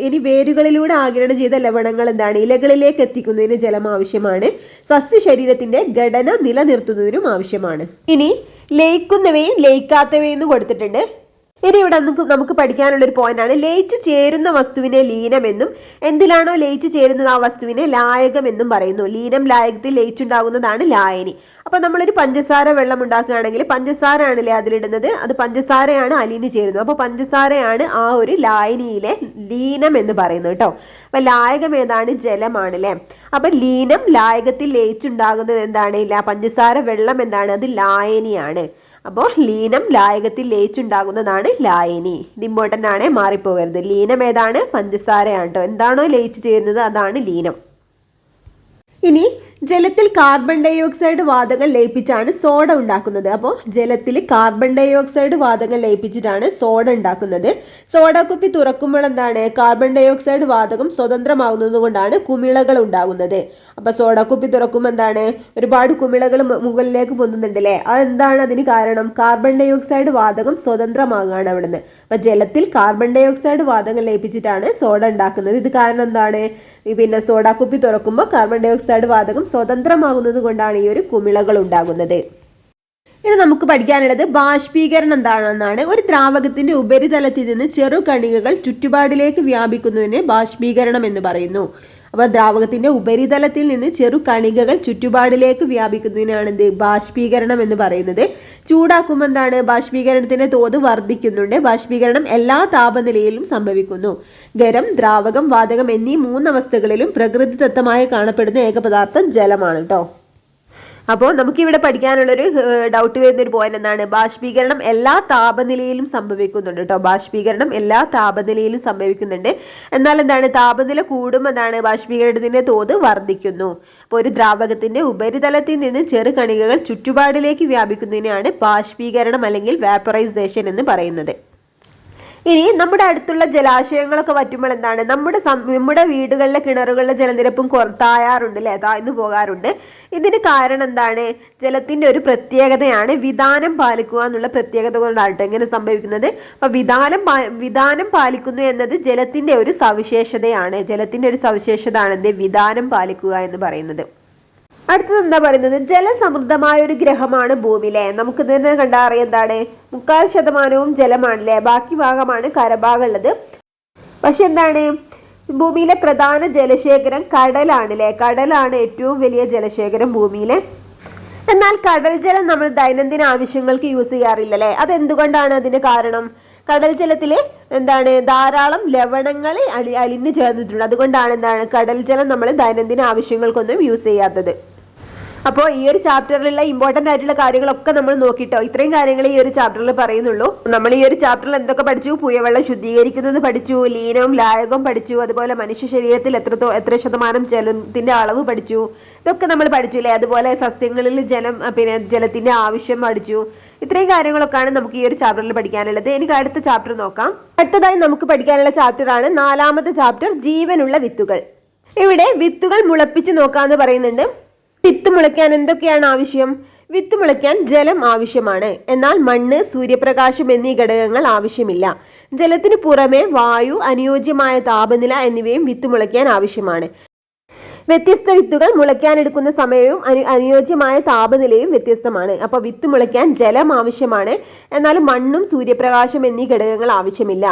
ഇനി വേരുകളിലൂടെ ആഗിരണം ചെയ്ത ലവണങ്ങൾ ഇലകളിലേക്ക് എത്തിക്കുന്നതിന് ജലം ആവശ്യമാണ്. സസ്യ ശരീരത്തിന്റെ ഘടന നിലനിർത്തുന്നതിനും ആവശ്യമാണ്. ഇനി ലയിക്കുന്നവയും ലയിക്കാത്തവയും എന്ന് കൊടുത്തിട്ടുണ്ട്. ഇനി ഇവിടെ നമുക്ക് പഠിക്കാനുള്ള ഒരു പോയിന്റാണ്, ലയിച്ചു ചേരുന്ന വസ്തുവിനെ ലീനമെന്നും എന്തിലാണോ ലയിച്ചു ചേരുന്നത് ആ വസ്തുവിനെ ലായകം എന്നും പറയുന്നു. ലീനം ലായകത്തിൽ ലയിച്ചുണ്ടാകുന്നതാണ് ലായനി. അപ്പൊ നമ്മളൊരു പഞ്ചസാര വെള്ളം ഉണ്ടാക്കുകയാണെങ്കിൽ പഞ്ചസാര ആണല്ലേ അതിലിടുന്നത്, അത് പഞ്ചസാരയാണ് അലിഞ്ഞു ചേരുന്നത്. അപ്പൊ പഞ്ചസാരയാണ് ആ ഒരു ലായനിയിലെ ലീനം എന്ന് പറയുന്നത് കേട്ടോ. അപ്പൊ ലായകം ഏതാണ്? ജലമാണ് അല്ലെ. അപ്പൊ ലീനം ലായകത്തിൽ ലയിച്ചുണ്ടാകുന്നത് എന്താണ്? പഞ്ചസാര വെള്ളം എന്താണ്? അത് ലായനിയാണ്. അപ്പോൾ ലീനം ലായകത്തിൽ ലയിച്ചുണ്ടാകുന്നതാണ് ലായനി. ഇത് ഇമ്പോർട്ടൻ്റ് ആണ്, മാറിപ്പോകരുത്. ലീനം ഏതാണ്? പഞ്ചസാരയാണ് കേട്ടോ. എന്താണോ ലയിച്ചു ചേരുന്നത് അതാണ് ലീനം. ഇനി ജലത്തിൽ കാർബൺ ഡൈ ഓക്സൈഡ് വാതകം ലയിപ്പിച്ചാണ് സോഡ ഉണ്ടാക്കുന്നത്. അപ്പോൾ ജലത്തിൽ കാർബൺ ഡൈ ഓക്സൈഡ് വാതകം ലയിപ്പിച്ചിട്ടാണ് സോഡ ഉണ്ടാക്കുന്നത്. സോഡ കുപ്പി തുറക്കുമ്പോൾ കാർബൺ ഡൈ ഓക്സൈഡ് വാതകം സ്വതന്ത്രമാകുന്നത് കൊണ്ടാണ് കുമിളകൾ ഉണ്ടാകുന്നത്. അപ്പോൾ സോഡ കുപ്പി തുറക്കുമ്പോൾ ഒരുപാട് കുമിളകൾ മുകളിലേക്ക് പൊന്നുന്നുണ്ടല്ലേ. അതെന്താണ് അതിന് കാരണം? കാർബൺ ഡൈ ഓക്സൈഡ് വാതകം സ്വതന്ത്രമാകുകയാണ് അവിടുന്ന്. അപ്പോൾ ജലത്തിൽ കാർബൺ ഡൈ ഓക്സൈഡ് വാതകം ലയിപ്പിച്ചിട്ടാണ് സോഡ ഉണ്ടാക്കുന്നത്. ഇത് കാരണം എന്താണ്? സോഡ കുപ്പി തുറക്കുമ്പോൾ കാർബൺ ഡൈ ഓക്സൈഡ് വാതകം സ്വതന്ത്രമാകുന്നത് കൊണ്ടാണ് ഈ ഒരു കുമിളകൾ ഉണ്ടാകുന്നത്. ഇനി നമുക്ക് പഠിക്കാനുള്ളത് ബാഷ്പീകരണം എന്താണെന്നാണ്. ഒരു ദ്രാവകത്തിന്റെ ഉപരിതലത്തിൽ നിന്ന് ചെറു കണികകൾ ചുറ്റുപാടിലേക്ക് വ്യാപിക്കുന്നതിന് ബാഷ്പീകരണം എന്ന് പറയുന്നു. അപ്പോൾ ദ്രാവകത്തിന്റെ ഉപരിതലത്തിൽ നിന്ന് ചെറു കണികകൾ ചുറ്റുപാടിലേക്ക് വ്യാപിക്കുന്നതിനാണ് ബാഷ്പീകരണം എന്ന് പറയുന്നത്. ചൂടാക്കുമ്പോൾ ബാഷ്പീകരണത്തിന്റെ തോത് വർദ്ധിക്കുന്നുണ്ട്. ബാഷ്പീകരണം എല്ലാ താപനിലയിലും സംഭവിക്കുന്നു. ഖരം, ദ്രാവകം, വാതകം എന്നീ 3 അവസ്ഥകളിലും പ്രകൃതിദത്തമായി കാണപ്പെടുന്ന ഏകപദാർത്ഥം ജലമാണ് കേട്ടോ. അപ്പോൾ നമുക്കിവിടെ പഠിക്കാനുള്ളൊരു ഡൗട്ട് വരുന്നൊരു പോയിന്റ് എന്താണ്? ബാഷ്പീകരണം എല്ലാ താപനിലയിലും സംഭവിക്കുന്നുണ്ട് കേട്ടോ. ബാഷ്പീകരണം എല്ലാ താപനിലയിലും സംഭവിക്കുന്നുണ്ട്. എന്നാൽ താപനില കൂടുമ്പോൾ ബാഷ്പീകരണത്തിന്റെ തോത് വർദ്ധിക്കുന്നു. അപ്പോൾ ഒരു ദ്രാവകത്തിന്റെ ഉപരിതലത്തിൽ നിന്ന് ചെറു കണികകൾ ചുറ്റുപാടിലേക്ക് വ്യാപിക്കുന്നതിനാണ് ബാഷ്പീകരണം അല്ലെങ്കിൽ വാപ്പറൈസേഷൻ എന്ന് പറയുന്നത്. ഇനി നമ്മുടെ അടുത്തുള്ള ജലാശയങ്ങളൊക്കെ വറ്റുമ്പോൾ നമ്മുടെ വീടുകളിലെ കിണറുകളിലെ ജലനിരപ്പും തായാറുണ്ട് അല്ലെ, താഴ്ന്നു പോകാറുണ്ട്. ഇതിന് കാരണം എന്താണ്? ജലത്തിന്റെ ഒരു പ്രത്യേകതയാണ് വിധാനം പാലിക്കുക എന്നുള്ള പ്രത്യേകത കൊണ്ടാണ് എങ്ങനെ സംഭവിക്കുന്നത്. അപ്പൊ വിധാനം പാലിക്കുന്നു എന്നത് ജലത്തിന്റെ ഒരു സവിശേഷതയാണ്. ജലത്തിന്റെ ഒരു സവിശേഷതയാണ് വിധാനം പാലിക്കുക എന്ന് പറയുന്നത്. അടുത്തത് എന്താ പറയുന്നത്, ജലസമൃദ്ധമായ ഒരു ഗ്രഹമാണ് ഭൂമി അല്ലേ. നമുക്ക് ഇതിനെ കണ്ടാൽ അറിയാം എന്താണ്, 3/4% ജലമാണല്ലേ, ബാക്കി ഭാഗമാണ് കരഭാഗം ഉള്ളത്. പക്ഷെ എന്താണ്, ഭൂമിയിലെ പ്രധാന ജലശേഖരം കടലാണ് അല്ലേ. കടലാണ് ഏറ്റവും വലിയ ജലശേഖരം ഭൂമിയിലെ. എന്നാൽ കടൽ ജലം നമ്മൾ ദൈനംദിന ആവശ്യങ്ങൾക്ക് യൂസ് ചെയ്യാറില്ല അല്ലേ. അതെന്തുകൊണ്ടാണ്? അതിന് കാരണം കടൽ ജലത്തിൽ എന്താണ്, ധാരാളം ലവണങ്ങൾ അലിഞ്ഞു ചേർന്നിട്ടുണ്ട്. അതുകൊണ്ടാണ് എന്താണ് കടൽ ജലം നമ്മൾ ദൈനംദിന ആവശ്യങ്ങൾക്കൊന്നും യൂസ് ചെയ്യാത്തത്. അപ്പോൾ ഈ ഒരു ചാപ്റ്ററിലുള്ള ഇമ്പോർട്ടന്റ് ആയിട്ടുള്ള കാര്യങ്ങളൊക്കെ നമ്മൾ നോക്കിട്ടോ. ഇത്രയും കാര്യങ്ങൾ ഈ ഒരു ചാപ്റ്ററിൽ പറയുന്നുള്ളൂ. നമ്മൾ ഈ ഒരു ചാപ്റ്ററിൽ എന്തൊക്കെ പഠിച്ചു? പുഴവെള്ളം ശുദ്ധീകരിക്കുന്നത് പഠിച്ചു, ലീനവും ലായകവും പഠിച്ചു, അതുപോലെ മനുഷ്യ ശരീരത്തിൽ എത്ര ശതമാനം ജലത്തിന്റെ അളവ് പഠിച്ചു. ഇതൊക്കെ നമ്മൾ പഠിച്ചു അല്ലേ. അതുപോലെ സസ്യങ്ങളിൽ ജലത്തിന്റെ ആവശ്യം പഠിച്ചു. ഇത്രയും കാര്യങ്ങളൊക്കെയാണ് നമുക്ക് ഈ ഒരു ചാപ്റ്ററിൽ പഠിക്കാനുള്ളത്. എനിക്ക് അടുത്ത ചാപ്റ്റർ നോക്കാം. അടുത്തതായി നമുക്ക് പഠിക്കാനുള്ള ചാപ്റ്ററാണ് 4ാമത്തെ ചാപ്റ്റർ, ജീവനുള്ള വിത്തുകൾ. ഇവിടെ വിത്തുകൾ മുളപ്പിച്ച് നോക്കാന്ന് പറയുന്നുണ്ട്. വിത്ത് മുളയ്ക്കാൻ എന്തൊക്കെയാണ് ആവശ്യം? വിത്ത് മുളയ്ക്കാൻ ജലം ആവശ്യമാണ്. എന്നാൽ മണ്ണ്, സൂര്യപ്രകാശം എന്നീ ഘടകങ്ങൾ ആവശ്യമില്ല. ജലത്തിന് പുറമെ വായു, അനുയോജ്യമായ താപനില എന്നിവയും വിത്ത് മുളയ്ക്കാൻ ആവശ്യമാണ്. വ്യത്യസ്ത വിത്തുകൾ മുളയ്ക്കാനെടുക്കുന്ന സമയവും അനുയോജ്യമായ താപനിലയും വ്യത്യസ്തമാണ്. അപ്പോൾ വിത്ത് മുളയ്ക്കാൻ ജലം ആവശ്യമാണ്, എന്നാൽ മണ്ണും സൂര്യപ്രകാശം എന്നീ ഘടകങ്ങൾ ആവശ്യമില്ല.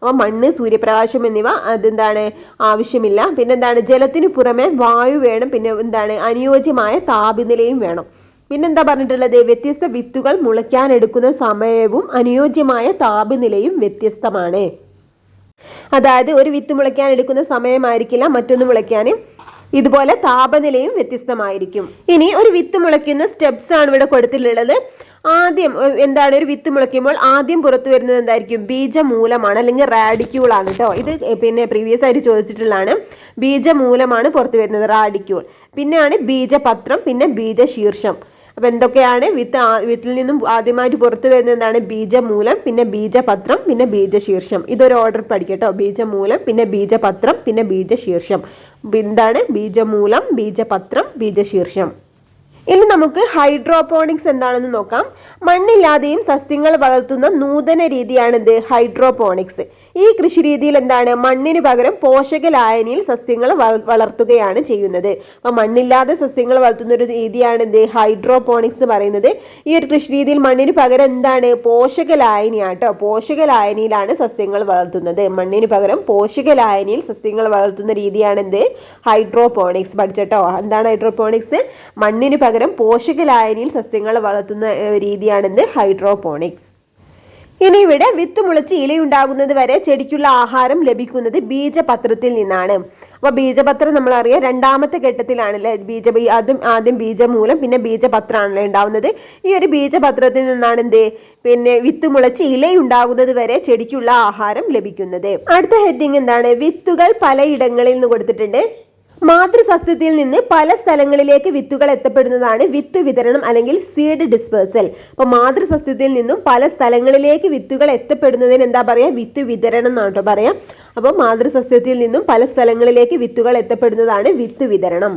അപ്പോൾ മണ്ണ്, സൂര്യപ്രകാശം എന്നിവ അതെന്താണ് ആവശ്യമില്ല. പിന്നെന്താണ്, ജലത്തിന് പുറമെ വായു വേണം. പിന്നെ എന്താണ്, അനുയോജ്യമായ താപനിലയും വേണം. പിന്നെന്താ പറഞ്ഞിട്ടുള്ളത്, വ്യത്യസ്ത വിത്തുകൾ മുളയ്ക്കാൻ എടുക്കുന്ന സമയവും അനുയോജ്യമായ താപനിലയും വ്യത്യസ്തമാണ്. അതായത് ഒരു വിത്ത് മുളയ്ക്കാൻ എടുക്കുന്ന സമയമായിരിക്കില്ല മറ്റൊന്ന് മുളയ്ക്കാൻ, ഇതുപോലെ താപനിലയും വ്യത്യസ്തമായിരിക്കും. ഇനി ഒരു വിത്ത് മുളയ്ക്കുന്ന സ്റ്റെപ്സ് ആണ് ഇവിടെ കൊടുത്തിട്ടുള്ളത്. ആദ്യം എന്താണ്, ഒരു വിത്ത് മുളയ്ക്കുമ്പോൾ ആദ്യം പുറത്തു വരുന്നത് എന്തായിരിക്കും? ബീജമൂലമാണ്, അല്ലെങ്കിൽ റാഡിക്യൂൾ ആണ് കേട്ടോ. ഇത് പ്രീവിയസ് ആയിട്ട് ചോദിച്ചിട്ടുള്ളതാണ്. ബീജമൂലമാണ് പുറത്തു വരുന്നത്, റാഡിക്യൂൾ. പിന്നെയാണ് ബീജപത്രം, പിന്നെ ബീജശീർഷം. അപ്പൊ എന്തൊക്കെയാണ്? വിത്തിൽ നിന്നും ആദ്യമായിട്ട് പുറത്തു വരുന്നത് എന്താണ്? ബീജമൂലം, പിന്നെ ബീജപത്രം, പിന്നെ ബീജശീർഷം. ഇതൊരു ഓർഡർ പഠിക്കട്ടോ. ബീജമൂലം, പിന്നെ ബീജപത്രം, പിന്നെ ബീജശീർഷം. എന്താണ്? ബീജമൂലം, ബീജപത്രം, ബീജശീർഷം. ഇനി നമുക്ക് ഹൈഡ്രോപോണിക്സ് എന്താണെന്ന് നോക്കാം. മണ്ണില്ലാതെയും സസ്യങ്ങൾ വളർത്തുന്ന നൂതന രീതിയാണിത് ഹൈഡ്രോപോണിക്സ്. ഈ കൃഷി രീതിയിൽ എന്താണ്, മണ്ണിന് പകരം പോഷക ലായനിയിൽ സസ്യങ്ങൾ വളർത്തുകയാണ് ചെയ്യുന്നത്. അപ്പൊ മണ്ണില്ലാതെ സസ്യങ്ങൾ വളർത്തുന്ന ഒരു രീതിയാണിത് ഹൈഡ്രോപോണിക്സ് പറയുന്നത്. ഈ ഒരു കൃഷി രീതിയിൽ മണ്ണിന് പകരം എന്താണ്, പോഷക ലായനിയാട്ടോ. പോഷക ലായനിയിലാണ് സസ്യങ്ങൾ വളർത്തുന്നത്. മണ്ണിന് പകരം പോഷക ലായനിയിൽ സസ്യങ്ങൾ വളർത്തുന്ന രീതിയാണിത് ഹൈഡ്രോപോണിക്സ്. പഠിച്ചട്ടോ, എന്താണ് ഹൈഡ്രോപോണിക്സ്? മണ്ണിന് പകരം പോഷക ലായനിയിൽ സസ്യങ്ങൾ വളർത്തുന്ന രീതിയാണിത് ഹൈഡ്രോപോണിക്സ്. ഇനി ഇവിടെ വിത്ത് മുളച്ച് ഇലയുണ്ടാകുന്നത് വരെ ചെടിക്കുള്ള ആഹാരം ലഭിക്കുന്നത് ബീജപത്രത്തിൽ നിന്നാണ്. അപ്പൊ ബീജപത്രം നമ്മളറിയാം 2ാമത്തെ ഘട്ടത്തിലാണല്ലേ. ആദ്യം ബീജമൂലം, പിന്നെ ബീജപത്രമാണല്ലേ ഉണ്ടാവുന്നത്. ഈ ഒരു ബീജപത്രത്തിൽ നിന്നാണ് വിത്ത് മുളച്ച് ഇലയുണ്ടാകുന്നത് വരെ ചെടിക്കുള്ള ആഹാരം ലഭിക്കുന്നത്. അടുത്ത ഹെഡിങ് എന്താണ്? വിത്തുകൾ പലയിടങ്ങളിൽ നിന്ന് കൊടുത്തിട്ടുണ്ട്. മാതൃസസ്യത്തിൽ നിന്ന് പല സ്ഥലങ്ങളിലേക്ക് വിത്തുകൾ എത്തപ്പെടുന്നതാണ് വിത്ത് വിതരണം അല്ലെങ്കിൽ സീഡ് ഡിസ്പേഴ്സൽ. അപ്പൊ മാതൃസസ്യത്തിൽ നിന്നും പല സ്ഥലങ്ങളിലേക്ക് വിത്തുകൾ എത്തപ്പെടുന്നതിന് എന്താ പറയാ? വിത്ത് വിതരണം എന്നാണ് കേട്ടോ പറയാം. അപ്പോൾ മാതൃസസ്യത്തിൽ നിന്നും പല സ്ഥലങ്ങളിലേക്ക് വിത്തുകൾ എത്തപ്പെടുന്നതാണ് വിത്ത് വിതരണം.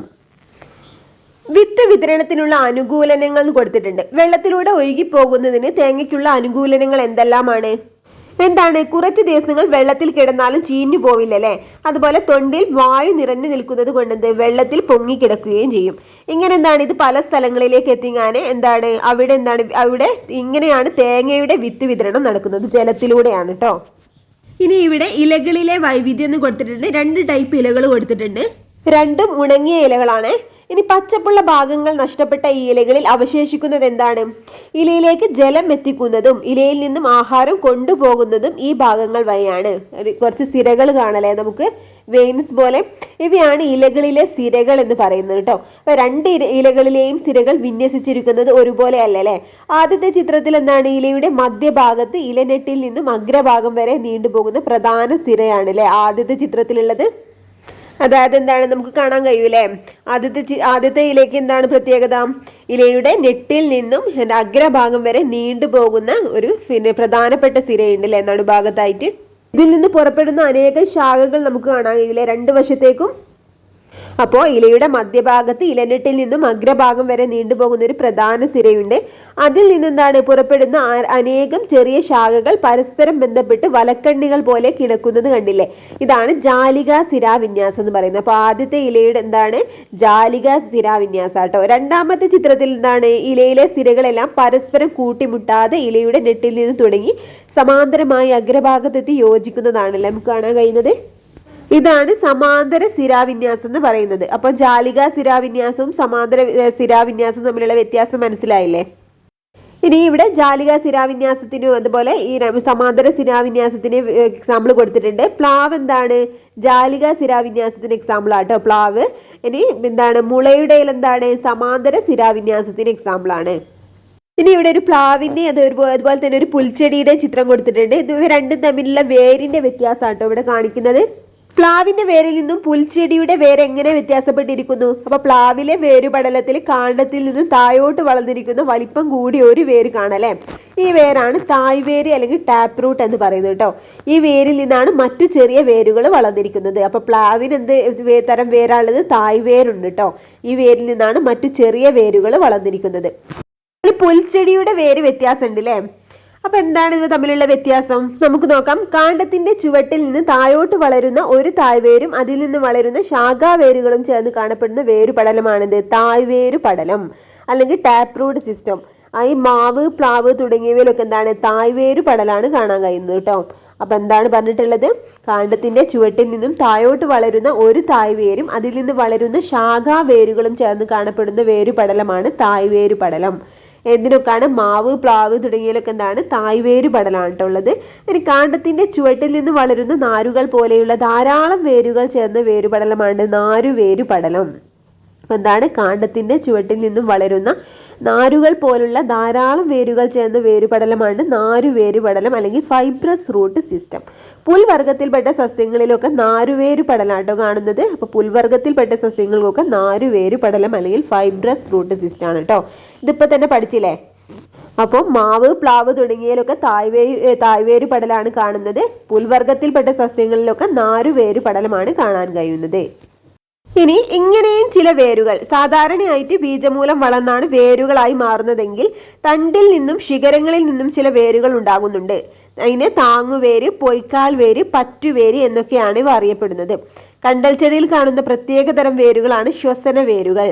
വിത്ത് വിതരണത്തിനുള്ള അനുകൂലനങ്ങൾ കൊടുത്തിട്ടുണ്ട്. വെള്ളത്തിലൂടെ ഒഴുകിപ്പോകുന്നതിന് തേങ്ങയ്ക്കുള്ള അനുകൂലനങ്ങൾ എന്തെല്ലാമാണ്? എന്താണ്? കുറച്ച് ദിവസങ്ങൾ വെള്ളത്തിൽ കിടന്നാലും ചീഞ്ഞു പോവില്ലല്ലേ. അതുപോലെ തൊണ്ടിൽ വായു നിറഞ്ഞു നിൽക്കുന്നത് കൊണ്ട് വെള്ളത്തിൽ പൊങ്ങിക്കിടക്കുകയും ചെയ്യും. ഇങ്ങനെ എന്താണ്, ഇത് പല സ്ഥലങ്ങളിലേക്ക് എത്തിങ്ങാൻ എന്താണ് അവിടെ ഇങ്ങനെയാണ് തേങ്ങയുടെ വിത്ത് വിതരണം നടക്കുന്നത്, ജലത്തിലൂടെയാണ് കേട്ടോ. ഇനി ഇവിടെ ഇലകളിലെ വൈവിധ്യം എന്ന് കൊടുത്തിട്ടുണ്ട്. 2 ടൈപ്പ് ഇലകൾ കൊടുത്തിട്ടുണ്ട്. രണ്ടും ഉണങ്ങിയ ഇലകളാണ്. ഇനി പച്ചപ്പുള്ള ഭാഗങ്ങൾ നഷ്ടപ്പെട്ട ഈ ഇലകളിൽ അവശേഷിക്കുന്നത് എന്താണ്? ഇലയിലേക്ക് ജലം എത്തിക്കുന്നതും ഇലയിൽ നിന്നും ആഹാരം കൊണ്ടുപോകുന്നതും ഈ ഭാഗങ്ങൾ വഴിയാണ്. കുറച്ച് സിരകൾ കാണല്ലേ നമുക്ക്, വെയിൻസ് പോലെ. ഇവയാണ് ഇലകളിലെ സിരകൾ എന്ന് പറയുന്നത് കേട്ടോ. അപ്പൊ 2 ഇലകളിലെയും സിരകൾ വിന്യസിച്ചിരിക്കുന്നത് ഒരുപോലെ അല്ലല്ലേ. ആദ്യത്തെ ചിത്രത്തിൽ എന്താണ്, ഇലയുടെ മധ്യഭാഗത്ത് ഇലനെട്ടിൽ നിന്നും അഗ്രഭാഗം വരെ നീണ്ടുപോകുന്ന പ്രധാന സിരയാണ് അല്ലെ ആദ്യത്തെ ചിത്രത്തിലുള്ളത്. അതായത് എന്താണ്, നമുക്ക് കാണാൻ കഴിയൂലേ, ആദ്യത്തെ ഇലയ്ക്ക് എന്താണ് പ്രത്യേകത? ഇലയുടെ നെട്ടിൽ നിന്നും അഗ്രഭാഗം വരെ നീണ്ടുപോകുന്ന ഒരു പ്രധാനപ്പെട്ട സിരയുണ്ട് അല്ലെ നടുഭാഗത്തായിട്ട്. ഇതിൽ നിന്ന് പുറപ്പെടുന്ന അനേകം ശാഖകൾ നമുക്ക് കാണാൻ കഴിയൂലേ 2 വശത്തേക്കും. അപ്പോൾ ഇലയുടെ മധ്യഭാഗത്ത് ഇലനെട്ടിൽ നിന്നും അഗ്രഭാഗം വരെ നീണ്ടുപോകുന്ന ഒരു പ്രധാന സിരയുണ്ട്. അതിൽ നിന്നെന്താണ് പുറപ്പെടുന്ന അനേകം ചെറിയ ശാഖകൾ പരസ്പരം ബന്ധപ്പെട്ട് വലക്കണ്ണികൾ പോലെ കിടക്കുന്നത് കണ്ടില്ലേ? ഇതാണ് ജാലികാ സിരാവിന്യാസം എന്ന് പറയുന്നത്. അപ്പോൾ ആദ്യത്തെ ഇലയുടെ എന്താണ് ജാലികാ സിരാവിന്യാസം കേട്ടോ. രണ്ടാമത്തെ ചിത്രത്തിൽ എന്താണ് ഇലയിലെ സിരകളെല്ലാം പരസ്പരം കൂട്ടിമുട്ടാതെ ഇലയുടെ നെട്ടിൽ നിന്ന് തുടങ്ങി സമാന്തരമായി അഗ്രഭാഗത്തെത്തി യോജിക്കുന്നതാണല്ലേ നമുക്ക് കാണാൻ കഴിയുന്നത്. ഇതാണ് സമാന്തര സിരാവിന്യാസം എന്ന് പറയുന്നത്. അപ്പൊ ജാലികാ സിരാവിന്യാസവും സമാന്തര സിരാവിന്യാസവും തമ്മിലുള്ള വ്യത്യാസം മനസ്സിലായില്ലേ? ഇനി ഇവിടെ ജാലികാ സിരാവിന്യാസത്തിനും അതുപോലെ ഈ സമാന്തര സിരാവിന്യാസത്തിന് എക്സാമ്പിൾ കൊടുത്തിട്ടുണ്ട്. പ്ലാവ് എന്താണ് ജാലികാ സിരാവിന്യാസത്തിന് എക്സാമ്പിൾ ആട്ടോ പ്ലാവ്. ഇനി എന്താണ് മുളയുടെ എന്താണ് സമാന്തര സിരാവിന്യാസത്തിന് എക്സാമ്പിൾ ആണ്. ഇനി ഇവിടെ ഒരു പ്ലാവിന്റെ അതുപോലെ തന്നെ ഒരു പുൽച്ചെടിയുടെ ചിത്രം കൊടുത്തിട്ടുണ്ട്. ഇത് രണ്ടും തമ്മിലുള്ള വേരിന്റെ വ്യത്യാസമാട്ടോ ഇവിടെ കാണിക്കുന്നത്. പ്ലാവിന്റെ വേരിൽ നിന്നും പുൽച്ചെടിയുടെ വേര് എങ്ങനെ വ്യത്യാസപ്പെട്ടിരിക്കുന്നു? അപ്പൊ പ്ലാവിലെ വേരുപടലത്തിൽ കാണ്ഡത്തിൽ നിന്ന് താഴോട്ട് വളർന്നിരിക്കുന്ന വലിപ്പം കൂടി ഒരു വേര് കാണല്ലേ? ഈ വേരാണ് തായ് വേര് അല്ലെങ്കിൽ ടാപ്പ് റൂട്ട് എന്ന് പറയുന്നത് കേട്ടോ. ഈ വേരിൽ നിന്നാണ് മറ്റു ചെറിയ വേരുകൾ വളർന്നിരിക്കുന്നത്. അപ്പൊ പ്ലാവിന് എന്ത് തരം വേരാണുള്ളത്? തായ് വേരുണ്ട് കേട്ടോ. ഈ വേരിൽ നിന്നാണ് മറ്റു ചെറിയ വേരുകൾ വളർന്നിരിക്കുന്നത്. പുൽച്ചെടിയുടെ വേര് വ്യത്യാസം ഉണ്ട് അല്ലേ? അപ്പൊ എന്താണ് ഇവ തമ്മിലുള്ള വ്യത്യാസം? നമുക്ക് നോക്കാം. കാണ്ഡത്തിന്റെ ചുവട്ടിൽ നിന്ന് താഴോട്ട് വളരുന്ന ഒരു തായ്വേരും അതിൽ നിന്ന് വളരുന്ന ശാഖാവേരുകളും ചേർന്ന് കാണപ്പെടുന്ന വേരുപടലമാണിത് തായ്വേരുപടലം അല്ലെങ്കിൽ ടാപ്പ് റൂട്ട് സിസ്റ്റം. ഈ മാവ് പ്ലാവ് തുടങ്ങിയവയിലൊക്കെ എന്താണ് തായ്വേരുപടലാണ് കാണാൻ കഴിയുന്നത് കേട്ടോ. അപ്പൊ എന്താണ് പറഞ്ഞിട്ടുള്ളത്? കാണ്ഡത്തിന്റെ ചുവട്ടിൽ നിന്നും താഴോട്ട് വളരുന്ന ഒരു തായ്വേരും അതിൽ നിന്ന് വളരുന്ന ശാഖാവേരുകളും ചേർന്ന് കാണപ്പെടുന്ന വേരുപടലമാണ് തായ്വേരുപടലം. എന്തിനൊക്കെയാണ്? മാവ് പ്ലാവ് തുടങ്ങിയതിലൊക്കെ എന്താണ് തായ്വേര് പടലാണ് ഉള്ളത്. ഇനി കാണ്ഡത്തിന്റെ ചുവട്ടിൽ നിന്ന് വളരുന്ന നാരുകൾ പോലെയുള്ള ധാരാളം വേരുകൾ ചേർന്ന വേരുപടലമാണ് നാരുവേരുപടലം. അപ്പൊ എന്താണ്? കാണ്ഡത്തിന്റെ ചുവട്ടിൽ നിന്നും വളരുന്ന നാരുകൾ പോലുള്ള ധാരാളം വേരുകൾ ചേർന്ന വേരുപടലമാണ് നാരുവേരുപടലം അല്ലെങ്കിൽ ഫൈബ്രസ് റൂട്ട് സിസ്റ്റം. പുൽവർഗത്തിൽപ്പെട്ട സസ്യങ്ങളിലൊക്കെ നാരുവേരുപടലാട്ടോ കാണുന്നത്. അപ്പൊ പുൽവർഗത്തിൽപ്പെട്ട സസ്യങ്ങൾക്കൊക്കെ നാരുവേരുപടലം അല്ലെങ്കിൽ ഫൈബ്രസ് റൂട്ട് സിസ്റ്റം ആണ് കേട്ടോ. ഇതിപ്പോ തന്നെ പഠിച്ചില്ലേ? അപ്പോൾ മാവ് പ്ലാവ് തുടങ്ങിയതിലൊക്കെ തായ്വേരുപടലാണ് കാണുന്നത്. പുൽവർഗത്തിൽപ്പെട്ട സസ്യങ്ങളിലൊക്കെ നാരുവേരുപടലമാണ് കാണാൻ കഴിയുന്നത്. ഇനി ഇങ്ങനെയും ചില വേരുകൾ സാധാരണയായിട്ട് ബീജമൂലം വളർന്നാണ് വേരുകളായി മാറുന്നതെങ്കിൽ തണ്ടിൽ നിന്നും ശിഖരങ്ങളിൽ നിന്നും ചില വേരുകൾ ഉണ്ടാകുന്നുണ്ട്. അതിനെ താങ്ങുവേര്, പൊയ്ക്കാൽ വേര്, പറ്റുവേര് എന്നൊക്കെയാണ് ഇവ അറിയപ്പെടുന്നത്. കണ്ടൽ ചെടിയിൽ കാണുന്ന പ്രത്യേകതരം വേരുകളാണ് ശ്വസന വേരുകൾ.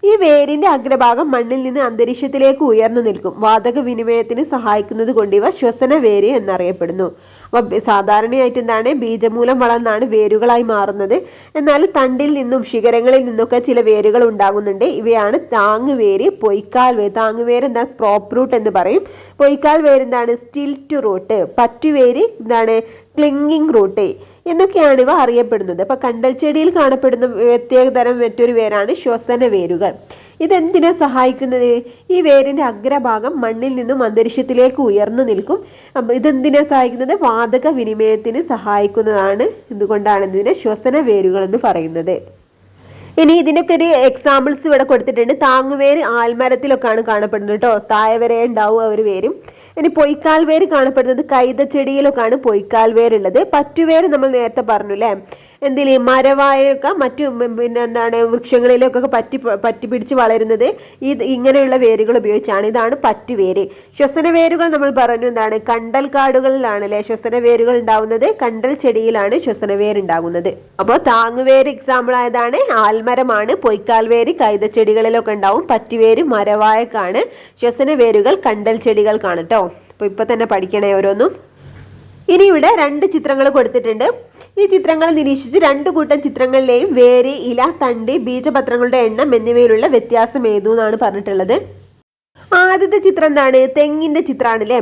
ഈ വേരിന്റെ അഗ്രഭാഗം മണ്ണിൽ നിന്ന് അന്തരീക്ഷത്തിലേക്ക് ഉയർന്നു നിൽക്കും. വാതക വിനിമയത്തിന് സഹായിക്കുന്നത് കൊണ്ട് ഇവ ശ്വസന വേര് എന്നറിയപ്പെടുന്നു. അപ്പൊ സാധാരണയായിട്ട് എന്താണ് ബീജമൂലം വളർന്നാണ് വേരുകളായി മാറുന്നത്. എന്നാൽ തണ്ടിൽ നിന്നും ശിഖരങ്ങളിൽ നിന്നൊക്കെ ചില വേരുകൾ ഉണ്ടാകുന്നുണ്ട്. ഇവയാണ് താങ്ങുവേര്, പൊയ്ക്കാൽ വേര്. താങ്ങുവേര് എന്താണ്? പ്രോപ്പ് റൂട്ട് എന്ന് പറയും. പൊയ്ക്കാൽ വേര് എന്താണ്? Stilt root. പറ്റുവേര് എന്താണ്? ക്ലിങ്ങിങ് റൂട്ട് എന്നൊക്കെയാണ് ഇവ അറിയപ്പെടുന്നത്. അപ്പൊ കണ്ടൽ ചെടിയിൽ കാണപ്പെടുന്ന പ്രത്യേകതരം മറ്റൊരു വേരാണ് ശ്വസന വേരുകൾ. ഇതെന്തിനാ സഹായിക്കുന്നത്? ഈ വേരിന്റെ അഗ്രഭാഗം മണ്ണിൽ നിന്നും അന്തരീക്ഷത്തിലേക്ക് ഉയർന്നു നിൽക്കും. ഇതെന്തിനാ സഹായിക്കുന്നത്? വാതക വിനിമയത്തിന് സഹായിക്കുന്നതാണ്. എന്തുകൊണ്ടാണ് ഇതിനെ ശ്വസന വേരുകൾ എന്ന് പറയുന്നത്? ഇനി ഇതിനൊക്കെ ഒരു എക്സാമ്പിൾസ് ഇവിടെ കൊടുത്തിട്ടുണ്ട്. താങ്ങുവേര് ആൽമരത്തിലൊക്കെയാണ് കാണപ്പെടുന്നത് കേട്ടോ. താഴെ ഉണ്ടാവും ഒരു വേരും. ഇനി പൊയ്ക്കാൽ വേര് കാണപ്പെടുന്നത് കൈതച്ചെടിയിലൊക്കെയാണ് പൊയ്ക്കാൽ വേരുള്ളത്. പറ്റുവേര് നമ്മൾ നേരത്തെ പറഞ്ഞു അല്ലേ? എന്തില് മരവായൊക്കെ മറ്റു പിന്നെ എന്താണ് വൃക്ഷങ്ങളിലൊക്കെ പറ്റി പിടിച്ച് വളരുന്നത് ഇങ്ങനെയുള്ള വേരുകൾ ഉപയോഗിച്ചാണ്. ഇതാണ് പറ്റുവേര്. ശ്വസന വേരുകൾ നമ്മൾ പറഞ്ഞു എന്താണ്? കണ്ടൽ കാടുകളിലാണ് അല്ലെ ശ്വസന വേരുകൾ ഉണ്ടാവുന്നത്. കണ്ടൽ ചെടിയിലാണ് ശ്വസന വേരുണ്ടാകുന്നത്. അപ്പോൾ താങ്ങുവേര് എക്സാമ്പിൾ ആയതാണ് ആൽമരമാണ്. പൊയ്ക്കാൽ വേര് കൈതച്ചെടികളിലൊക്കെ ഉണ്ടാവും. പറ്റുവേര് മരവായക്കാണ്. ശ്വസന വേരുകൾ കണ്ടൽ ചെടികൾക്കാണ് കേട്ടോ. അപ്പൊ ഇപ്പൊ തന്നെ പഠിക്കണേ ഓരോന്നും. ഇനി ഇവിടെ 2 ചിത്രങ്ങൾ കൊടുത്തിട്ടുണ്ട്. ഈ ചിത്രങ്ങൾ നിരീക്ഷിച്ച് 2 കൂട്ടം ചിത്രങ്ങളിലെയും വേര്, ഇല, തണ്ട്, ബീജപത്രങ്ങളുടെ എണ്ണം എന്നിവയിലുള്ള വ്യത്യാസം ഏതെന്നാണ് പറഞ്ഞിട്ടുള്ളത്. ആദ്യത്തെ ചിത്രം എന്താണ്? തെങ്ങിന്റെ ചിത്രമാണ് അല്ലേ?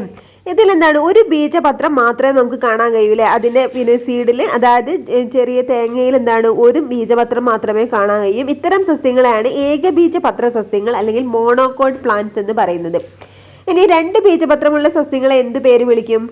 ഇതിൽ എന്താണ്? ഒരു ബീജപത്രം മാത്രമേ നമുക്ക് കാണാൻ കഴിയൂലേ? അതിന്റെ പിന്നെ സീഡിൽ, അതായത് ചെറിയ തേങ്ങയിൽ എന്താണ്? ഒരു ബീജപത്രം മാത്രമേ കാണാൻ കഴിയും. ഇത്തരം സസ്യങ്ങളെയാണ് ഏകബീജപത്ര സസ്യങ്ങൾ അല്ലെങ്കിൽ മോണോകോട്ട് പ്ലാന്റ്സ് എന്ന് പറയുന്നത്. ഇനി 2 ബീജപത്രമുള്ള സസ്യങ്ങളെ എന്തു പേര് വിളിക്കും?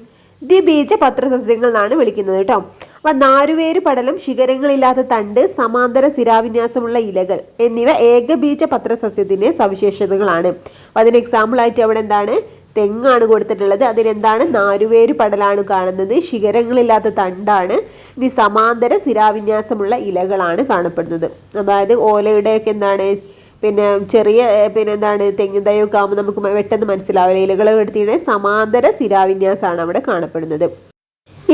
ദ്വിബീജപത്ര സസ്യങ്ങൾ എന്നാണ് വിളിക്കുന്നത് കേട്ടോ. അപ്പൊ നാരുവേര് പടലം, ശിഖരങ്ങളില്ലാത്ത തണ്ട്, സമാന്തര സിരാവിന്യാസമുള്ള ഇലകൾ എന്നിവ ഏകബീജപത്ര സസ്യത്തിന്റെ സവിശേഷതകളാണ്. അപ്പൊ അതിന് എക്സാമ്പിൾ ആയിട്ട് അവിടെ എന്താണ്? തെങ്ങാണ് കൊടുത്തിട്ടുള്ളത്. അതിനെന്താണ്, നാരുവേര് പടലാണ് കാണുന്നത്. ശിഖരങ്ങളില്ലാത്ത തണ്ടാണ്. ഇനി സമാന്തര സിരാവിന്യാസമുള്ള ഇലകളാണ് കാണപ്പെടുന്നത്. അതായത് ഓലയുടെയൊക്കെ എന്താണ് പിന്നെ ചെറിയ എന്താണ് തെങ്ങിൻ തൈയൊക്കെ ആകുമ്പോൾ നമുക്ക് പെട്ടെന്ന് മനസ്സിലാവില്ല. ഇലകൾ എടുത്തിട്ട് സമാന്തര സിരാവിന്യാസമാണ് അവിടെ കാണപ്പെടുന്നത്.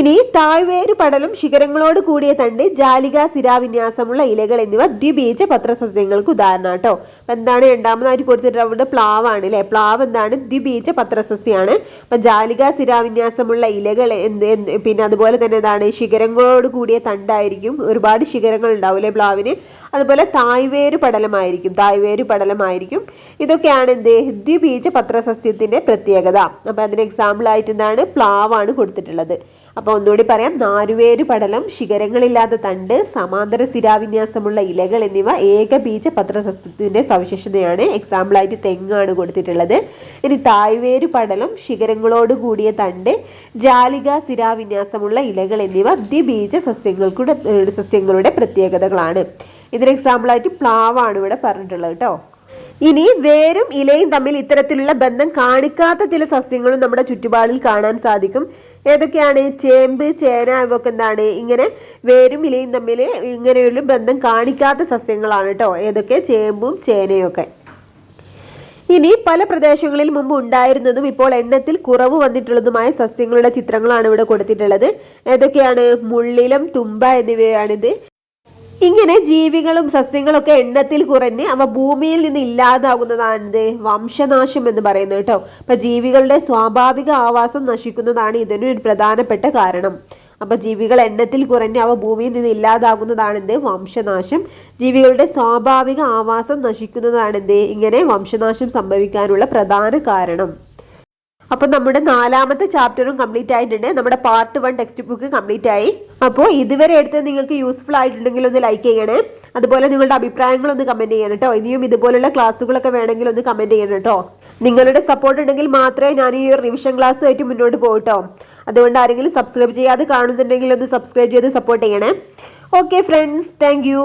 ഇനി താഴ്വേര് പടലും ശിഖരങ്ങളോട് കൂടിയ തണ്ട് ജാലിക സിരാവിന്യാസമുള്ള ഇലകൾ എന്നിവ ദ്വിബീജ പത്രസസ്യങ്ങൾക്ക് ഉദാഹരണം കേട്ടോ. അപ്പൊ എന്താണ് രണ്ടാമതായിട്ട് കൊടുത്തിട്ട് അവിടെ പ്ലാവാണ് അല്ലെ. പ്ലാവ് എന്താണ്, ദ്വിബീജ പത്രസസ്യാണ്. അപ്പൊ ജാലിക സിരാവിന്യാസമുള്ള ഇലകൾ പിന്നെ അതുപോലെ തന്നെ എന്താണ് ശിഖരങ്ങളോട് കൂടിയ തണ്ടായിരിക്കും. ഒരുപാട് ശിഖരങ്ങൾ ഉണ്ടാവില്ലേ പ്ലാവിന്. അതുപോലെ താഴ്വേര് പടലമായിരിക്കും. ഇതൊക്കെയാണ് എന്ത്, ദ്വിബീജ പത്രസസ്യത്തിന്റെ പ്രത്യേകത. അപ്പൊ അതിന് എക്സാമ്പിൾ ആയിട്ട് എന്താണ്, പ്ലാവാണ് കൊടുത്തിട്ടുള്ളത്. അപ്പോൾ ഒന്നുകൂടി പറയാം, നാരുവേര് പടലം, ശിഖരങ്ങളില്ലാത്ത തണ്ട്, സമാന്തര സിരാവിന്യാസമുള്ള ഇലകൾ എന്നിവ ഏകബീജ പത്രസസ്യത്തിന്റെ സവിശേഷതയാണ്. എക്സാമ്പിളായിട്ട് തെങ്ങാണ് കൊടുത്തിട്ടുള്ളത്. ഇനി താഴ്വേര് പടലം, ശിഖരങ്ങളോട് കൂടിയ തണ്ട്, ജാലിക സിരാവിന്യാസമുള്ള ഇലകൾ എന്നിവ ദ്വിബീജ സസ്യങ്ങളുടെ പ്രത്യേകതകളാണ്. ഇതിന് എക്സാമ്പിളായിട്ട് പ്ലാവാണ് ഇവിടെ പറഞ്ഞിട്ടുള്ളത് കേട്ടോ. ഇനി വേരും ഇലയും തമ്മിൽ ഇത്തരത്തിലുള്ള ബന്ധം കാണിക്കാത്ത ചില സസ്യങ്ങളും നമ്മുടെ ചുറ്റുപാടിൽ കാണാൻ സാധിക്കും. ഏതൊക്കെയാണ്, ചേമ്പ്, ചേന ഇവയൊക്കെ എന്താണ് ഇങ്ങനെ വേരും ഇലയും തമ്മിൽ ഇങ്ങനെയുള്ള ബന്ധം കാണിക്കാത്ത സസ്യങ്ങളാണ് കേട്ടോ. ഏതൊക്കെ, ചേമ്പും ചേനയും ഒക്കെ. ഇനി പല പ്രദേശങ്ങളിൽ മുമ്പ് ഉണ്ടായിരുന്നതും ഇപ്പോൾ എണ്ണത്തിൽ കുറവ് വന്നിട്ടുള്ളതുമായ സസ്യങ്ങളുടെ ചിത്രങ്ങളാണ് ഇവിടെ കൊടുത്തിട്ടുള്ളത്. ഏതൊക്കെയാണ്, മുള്ളിലം, തുമ്പ എന്നിവയാണിത്. ഇങ്ങനെ ജീവികളും സസ്യങ്ങളൊക്കെ എണ്ണത്തിൽ കുറഞ്ഞ് അവ ഭൂമിയിൽ നിന്ന് ഇല്ലാതാകുന്നതാണ് വംശനാശം എന്ന് പറയുന്നത് കേട്ടോ. അപ്പൊ ജീവികളുടെ സ്വാഭാവിക ആവാസം നശിക്കുന്നതാണ് ഇതിനൊരു പ്രധാനപ്പെട്ട കാരണം. അപ്പൊ ജീവികൾ എണ്ണത്തിൽ കുറഞ്ഞ് അവ ഭൂമിയിൽ നിന്ന് ഇല്ലാതാകുന്നതാണ് വംശനാശം. ജീവികളുടെ സ്വാഭാവിക ആവാസം നശിക്കുന്നതാണ് ഇങ്ങനെ വംശനാശം സംഭവിക്കാനുള്ള പ്രധാന കാരണം. അപ്പോൾ നമ്മുടെ 4ാമത്തെ ചാപ്റ്ററും കംപ്ലീറ്റ് ആയിട്ടുണ്ട്. നമ്മുടെ പാർട്ട് 1 ടെക്സ്റ്റ് ബുക്ക് കംപ്ലീറ്റ് ആയി. അപ്പോൾ ഇതുവരെ എടുത്ത് നിങ്ങൾക്ക് യൂസ്ഫുൾ ആയിട്ടുണ്ടെങ്കിൽ ഒന്ന് ലൈക്ക് ചെയ്യണേ. അതുപോലെ നിങ്ങളുടെ അഭിപ്രായങ്ങൾ ഒന്ന് കമന്റ് ചെയ്യണം കേട്ടോ. ഇനിയും ഇതുപോലുള്ള ക്ലാസ്സുകളൊക്കെ വേണമെങ്കിൽ ഒന്ന് കമന്റ് ചെയ്യണം കേട്ടോ. നിങ്ങളുടെ സപ്പോർട്ട് ഉണ്ടെങ്കിൽ മാത്രമേ ഞാൻ ഈ റിവിഷൻ ക്ലാസ്സുമായിട്ട് മുന്നോട്ട് പോകട്ടോ. അതുകൊണ്ട് ആരെങ്കിലും സബ്സ്ക്രൈബ് ചെയ്യാതെ കാണുന്നുണ്ടെങ്കിൽ ഒന്ന് സബ്സ്ക്രൈബ് ചെയ്ത് സപ്പോർട്ട് ചെയ്യണേ. Okay friends, thank you.